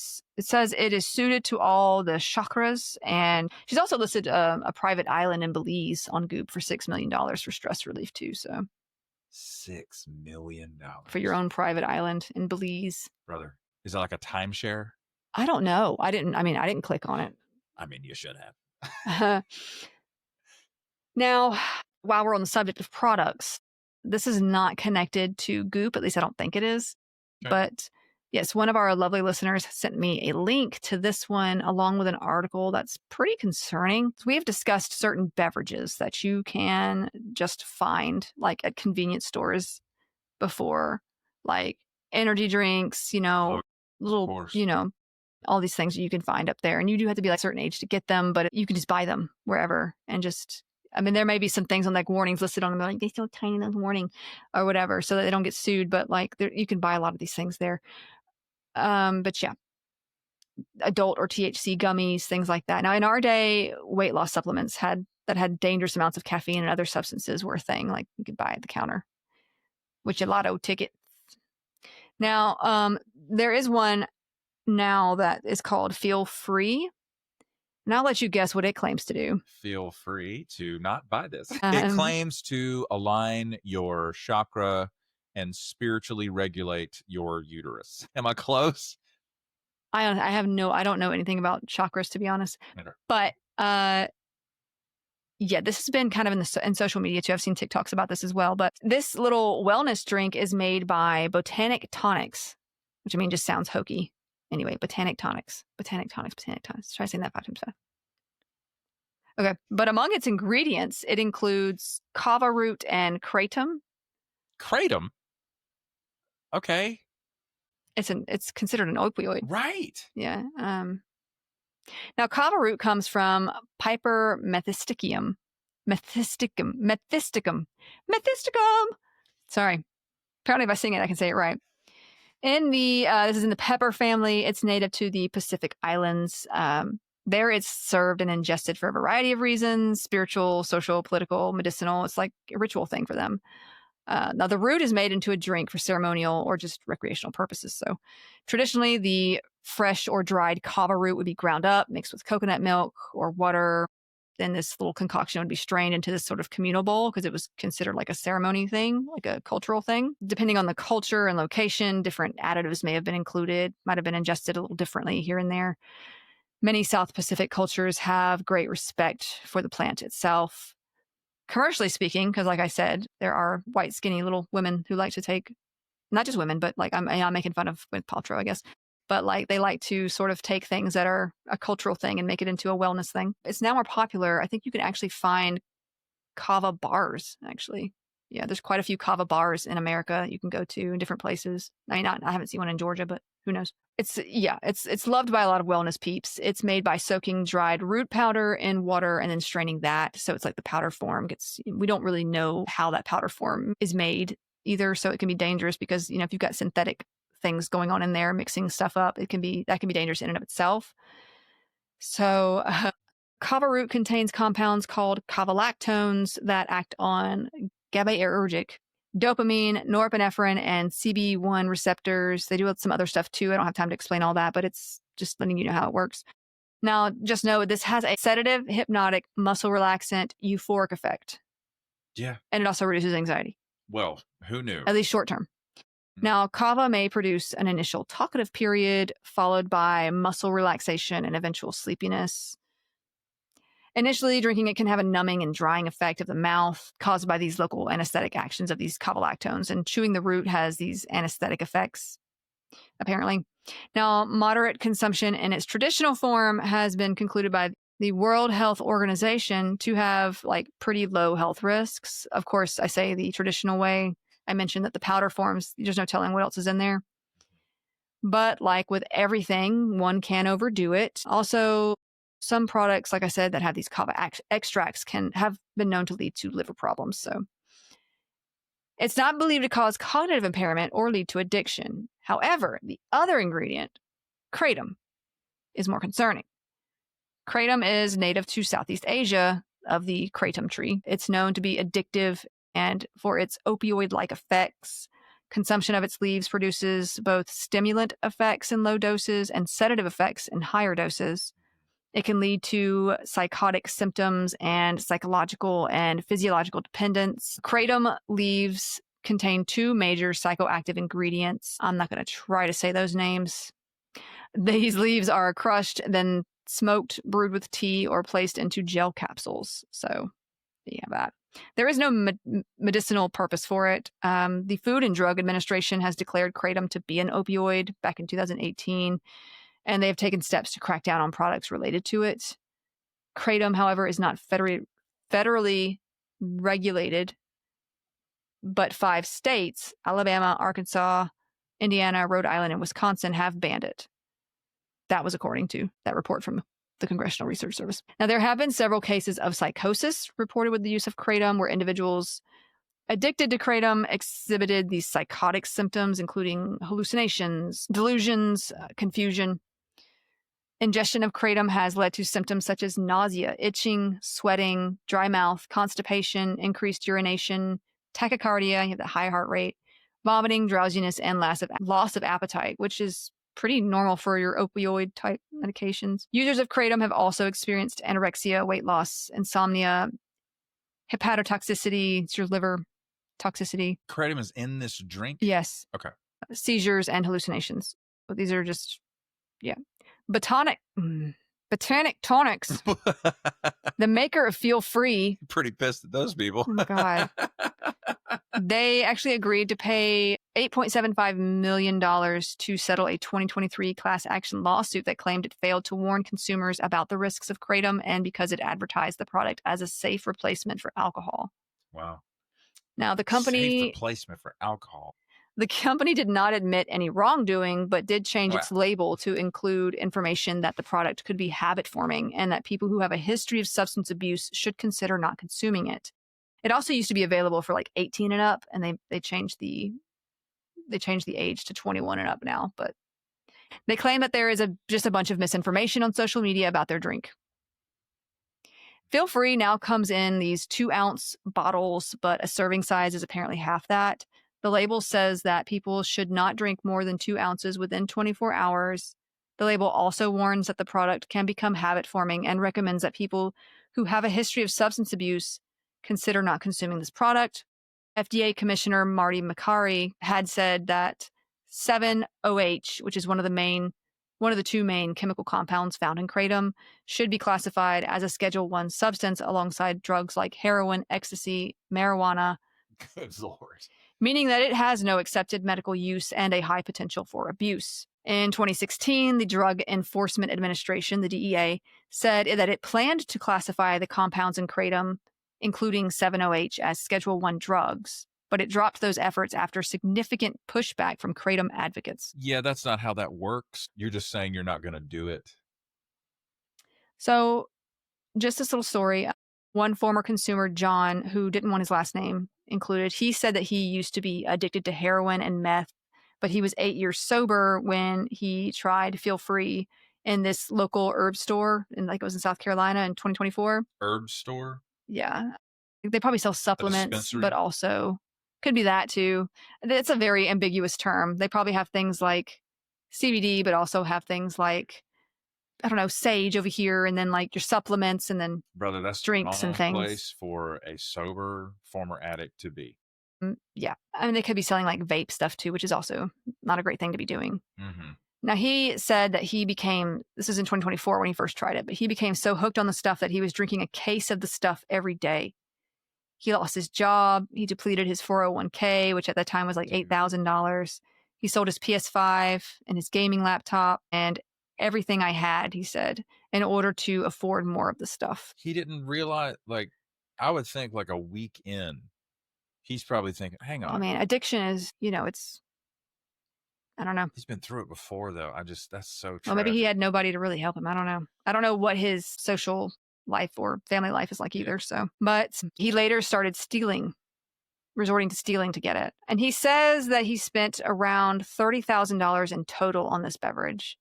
says it is suited to all the chakras, and she's also listed a private island in Belize on Goop for $6 million for stress relief too. So $6 million for your own private island in Belize, brother. Is that like a timeshare? I don't know. I didn't click on it. I mean, you should have. Now, while we're on the subject of products, this is not connected to Goop. At least I don't think it is. Okay. But yes, one of our lovely listeners sent me a link to this one along with an article that's pretty concerning. We have discussed certain beverages that you can just find like at convenience stores before, like energy drinks, all these things that you can find up there. And you do have to be like a certain age to get them, but you can just buy them wherever and just... I mean, there may be some things on like warnings listed on them, like they still tiny little warning or whatever, so that they don't get sued. But like, you can buy a lot of these things there. But yeah, adult or THC gummies, things like that. Now, in our day, weight loss supplements had dangerous amounts of caffeine and other substances were a thing. Like you could buy at the counter, which a lotto ticket. Now, there is one now that is called Feel Free. And I'll let you guess what it claims to do. Feel free to not buy this. It claims to align your chakra and spiritually regulate your uterus. Am I close? I don't know anything about chakras, to be honest. But Yeah, this has been kind of in social media too. I've seen TikToks about this as well. But this little wellness drink is made by Botanic Tonics, which I mean just sounds hokey. Anyway, Botanic Tonics. Try saying that 5 times fast. Okay, but among its ingredients, it includes kava root and kratom. Kratom? Okay. It's considered an opioid. Right. Yeah. Now, kava root comes from Piper methysticum. Methysticum. Sorry. Apparently, if I sing it, I can say it right. This is in the pepper family. It's native to the Pacific Islands. There, it's served and ingested for a variety of reasons: spiritual, social, political, medicinal. It's like a ritual thing for them. Now, the root is made into a drink for ceremonial or just recreational purposes. So, traditionally, the fresh or dried kava root would be ground up, mixed with coconut milk or water. Then this little concoction would be strained into this sort of communal bowl because it was considered like a ceremony thing, like a cultural thing. Depending on the culture and location, different additives may have been included, might have been ingested a little differently here and there. Many South Pacific cultures have great respect for the plant itself. Commercially speaking, because like I said, there are white, skinny little women who like to take, not just women, but like I'm making fun of Gwyneth Paltrow, I guess. But like they like to sort of take things that are a cultural thing and make it into a wellness thing. It's now more popular. I think you can actually find kava bars, actually. Yeah, there's quite a few kava bars in America you can go to in different places. I haven't seen one in Georgia, but who knows? It's loved by a lot of wellness peeps. It's made by soaking dried root powder in water and then straining that. So it's like the powder form we don't really know how that powder form is made either. So it can be dangerous because, if you've got synthetic things going on in there, mixing stuff up, that can be dangerous in and of itself. So kava root contains compounds called kavalactones that act on GABAergic, dopamine, norepinephrine, and CB1 receptors. They do some other stuff too. I don't have time to explain all that, but it's just letting you know how it works. Now, just know this has a sedative, hypnotic, muscle relaxant, euphoric effect. Yeah. And it also reduces anxiety. Well, who knew? At least short term. Now, kava may produce an initial talkative period followed by muscle relaxation and eventual sleepiness. Initially, drinking it can have a numbing and drying effect of the mouth caused by these local anesthetic actions of these kavalactones, and chewing the root has these anesthetic effects, apparently. Now, moderate consumption in its traditional form has been concluded by the World Health Organization to have like pretty low health risks. Of course, I say the traditional way. I mentioned that the powder forms, there's no telling what else is in there. But like with everything, one can overdo it. Also, some products, like I said, that have these kava extracts have been known to lead to liver problems. So it's not believed to cause cognitive impairment or lead to addiction. However, the other ingredient, kratom, is more concerning. Kratom is native to Southeast Asia of the kratom tree. It's known to be addictive and for its opioid-like effects. Consumption of its leaves produces both stimulant effects in low doses and sedative effects in higher doses. It can lead to psychotic symptoms and psychological and physiological dependence. Kratom leaves contain 2 major psychoactive ingredients. I'm not going to try to say those names. These leaves are crushed, then smoked, brewed with tea, or placed into gel capsules. So, yeah, that. There is no medicinal purpose for it. The Food and Drug Administration has declared kratom to be an opioid back in 2018, and they have taken steps to crack down on products related to it. Kratom, however, is not federally regulated, but 5 states, Alabama, Arkansas, Indiana, Rhode Island, and Wisconsin, have banned it. That was according to that report from the Congressional Research Service. Now, there have been several cases of psychosis reported with the use of kratom, where individuals addicted to kratom exhibited these psychotic symptoms, including hallucinations, delusions, confusion. Ingestion of kratom has led to symptoms such as nausea, itching, sweating, dry mouth, constipation, increased urination, tachycardia, you have the high heart rate, vomiting, drowsiness, and loss of appetite, which is pretty normal for your opioid type medications. Users of kratom have also experienced anorexia, weight loss, insomnia, hepatotoxicity, it's your liver toxicity. Kratom is in this drink? Yes. Okay. Seizures and hallucinations. But these are just, yeah. Botanic Botanic Tonics, the maker of Feel Free. Pretty pissed at those people. Oh my God. They actually agreed to pay $8.75 million to settle a 2023 class action lawsuit that claimed it failed to warn consumers about the risks of kratom and because it advertised the product as a safe replacement for alcohol. Wow. Now, the Safe company replacement for alcohol. did not admit any wrongdoing, but did change its Wow. label to include information that the product could be habit forming and that people who have a history of substance abuse should consider not consuming it. It also used to be available for like 18 and up, and they changed the age to 21 and up now. But they claim that there is just a bunch of misinformation on social media about their drink. Feel Free now comes in these 2-ounce bottles, but a serving size is apparently half that. The label says that people should not drink more than 2 ounces within 24 hours. The label also warns that the product can become habit forming and recommends that people who have a history of substance abuse consider not consuming this product. FDA Commissioner Marty Makary had said that 7-OH, which is one of the 2 main chemical compounds found in kratom, should be classified as a Schedule 1 substance alongside drugs like heroin, ecstasy, marijuana. Good Lord. Meaning that it has no accepted medical use and a high potential for abuse. In 2016, the Drug Enforcement Administration, the DEA, said that it planned to classify the compounds in kratom, including 7-OH, as Schedule 1 drugs, but it dropped those efforts after significant pushback from kratom advocates. Yeah, that's not how that works. You're just saying you're not going to do it. So, just this little story. One former consumer, John, who didn't want his last name included, he said that he used to be addicted to heroin and meth, but he was 8 years sober when he tried Feel Free in this local herb store, and like it was in South Carolina in 2024. Herb store? Yeah. They probably sell supplements, dispensary? but also could be that too. It's a very ambiguous term. They probably have things like CBD, but also have things like, I don't know, sage over here, and then like your supplements, and then Brother, that's drinks the and wrong things. place for a sober former addict to be. Yeah. I mean, they could be selling like vape stuff too, which is also not a great thing to be doing. Mm-hmm. Now, he said that this is in 2024 when he first tried it, but he became so hooked on the stuff that he was drinking a case of the stuff every day. He lost his job. He depleted his 401k, which at that time was like $8,000. He sold his PS5 and his gaming laptop and everything I had, he said, in order to afford more of the stuff. He didn't realize, I would think like a week in, he's probably thinking, hang on. I mean, addiction is, I don't know. He's been through it before, though. That's so tragic. Well, maybe he had nobody to really help him. I don't know. I don't know what his social life or family life is like either. So, but he later started resorting to stealing to get it. And he says that he spent around $30,000 in total on this beverage.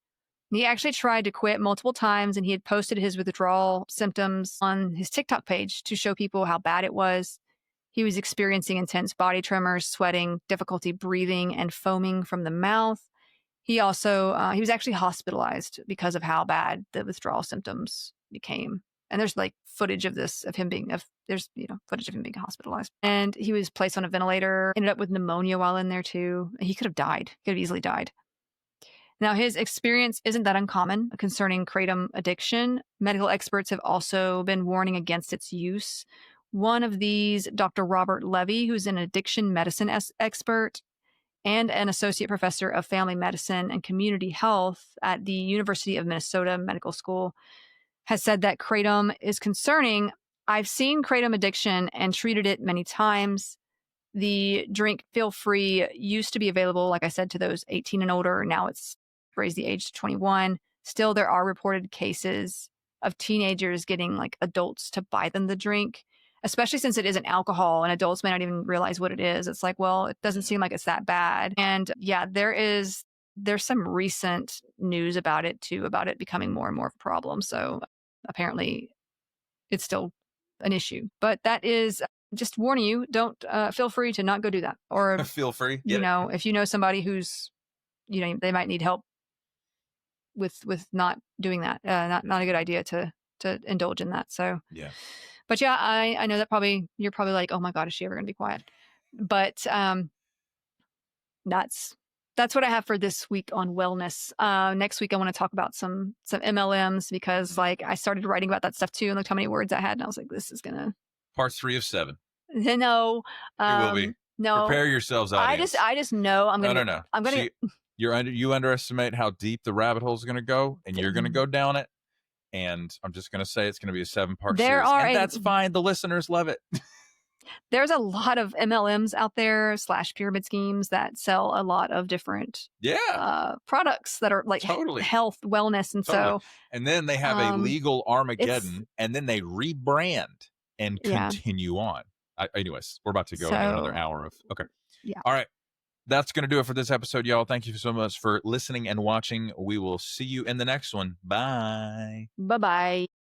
He actually tried to quit multiple times, and he had posted his withdrawal symptoms on his TikTok page to show people how bad it was. He was experiencing intense body tremors, sweating, difficulty breathing, and foaming from the mouth. He also, he was actually hospitalized because of how bad the withdrawal symptoms became. And there's like footage of this, of him being, footage of him being hospitalized. And he was placed on a ventilator, ended up with pneumonia while in there too. He could have died, could have easily died. Now, his experience isn't that uncommon concerning kratom addiction. Medical experts have also been warning against its use. One of these, Dr. Robert Levy, who's an addiction medicine expert and an associate professor of family medicine and community health at the University of Minnesota Medical School, has said that kratom is concerning. I've seen kratom addiction and treated it many times. The drink Feel Free used to be available, like I said, to those 18 and older. Now it's raised the age to 21. Still, there are reported cases of teenagers getting like adults to buy them the drink, especially since it isn't alcohol and adults may not even realize what it is. It's like, well, it doesn't seem like it's that bad. And yeah, there's some recent news about it too, about it becoming more and more of a problem. So apparently it's still an issue, but that is just warning you, don't feel free to not go do that. Or feel free. If you know somebody who's, they might need help with not doing that, not a good idea to indulge in that. So yeah. But yeah, I know that you're probably like, oh my God, is she ever going to be quiet? But that's that's what I have for this week on wellness. Next week I want to talk about some MLMs because like I started writing about that stuff too and looked how many words I had and I was like, this is gonna Part 3 of 7. no. It will be. No. Prepare yourselves, audience. I just know I'm gonna No. I'm gonna See, you underestimate how deep the rabbit hole is gonna go, and you're gonna go down it. And I'm just gonna say it's gonna be a 7-part series. And that's fine. The listeners love it. There's a lot of MLMs out there / pyramid schemes that sell a lot of different products that are like health, wellness. And so, and then they have a legal Armageddon and then they rebrand and continue on. Anyways, we're about to go into another hour of, okay. Yeah. All right. That's going to do it for this episode, y'all. Thank you so much for listening and watching. We will see you in the next one. Bye. Bye-bye.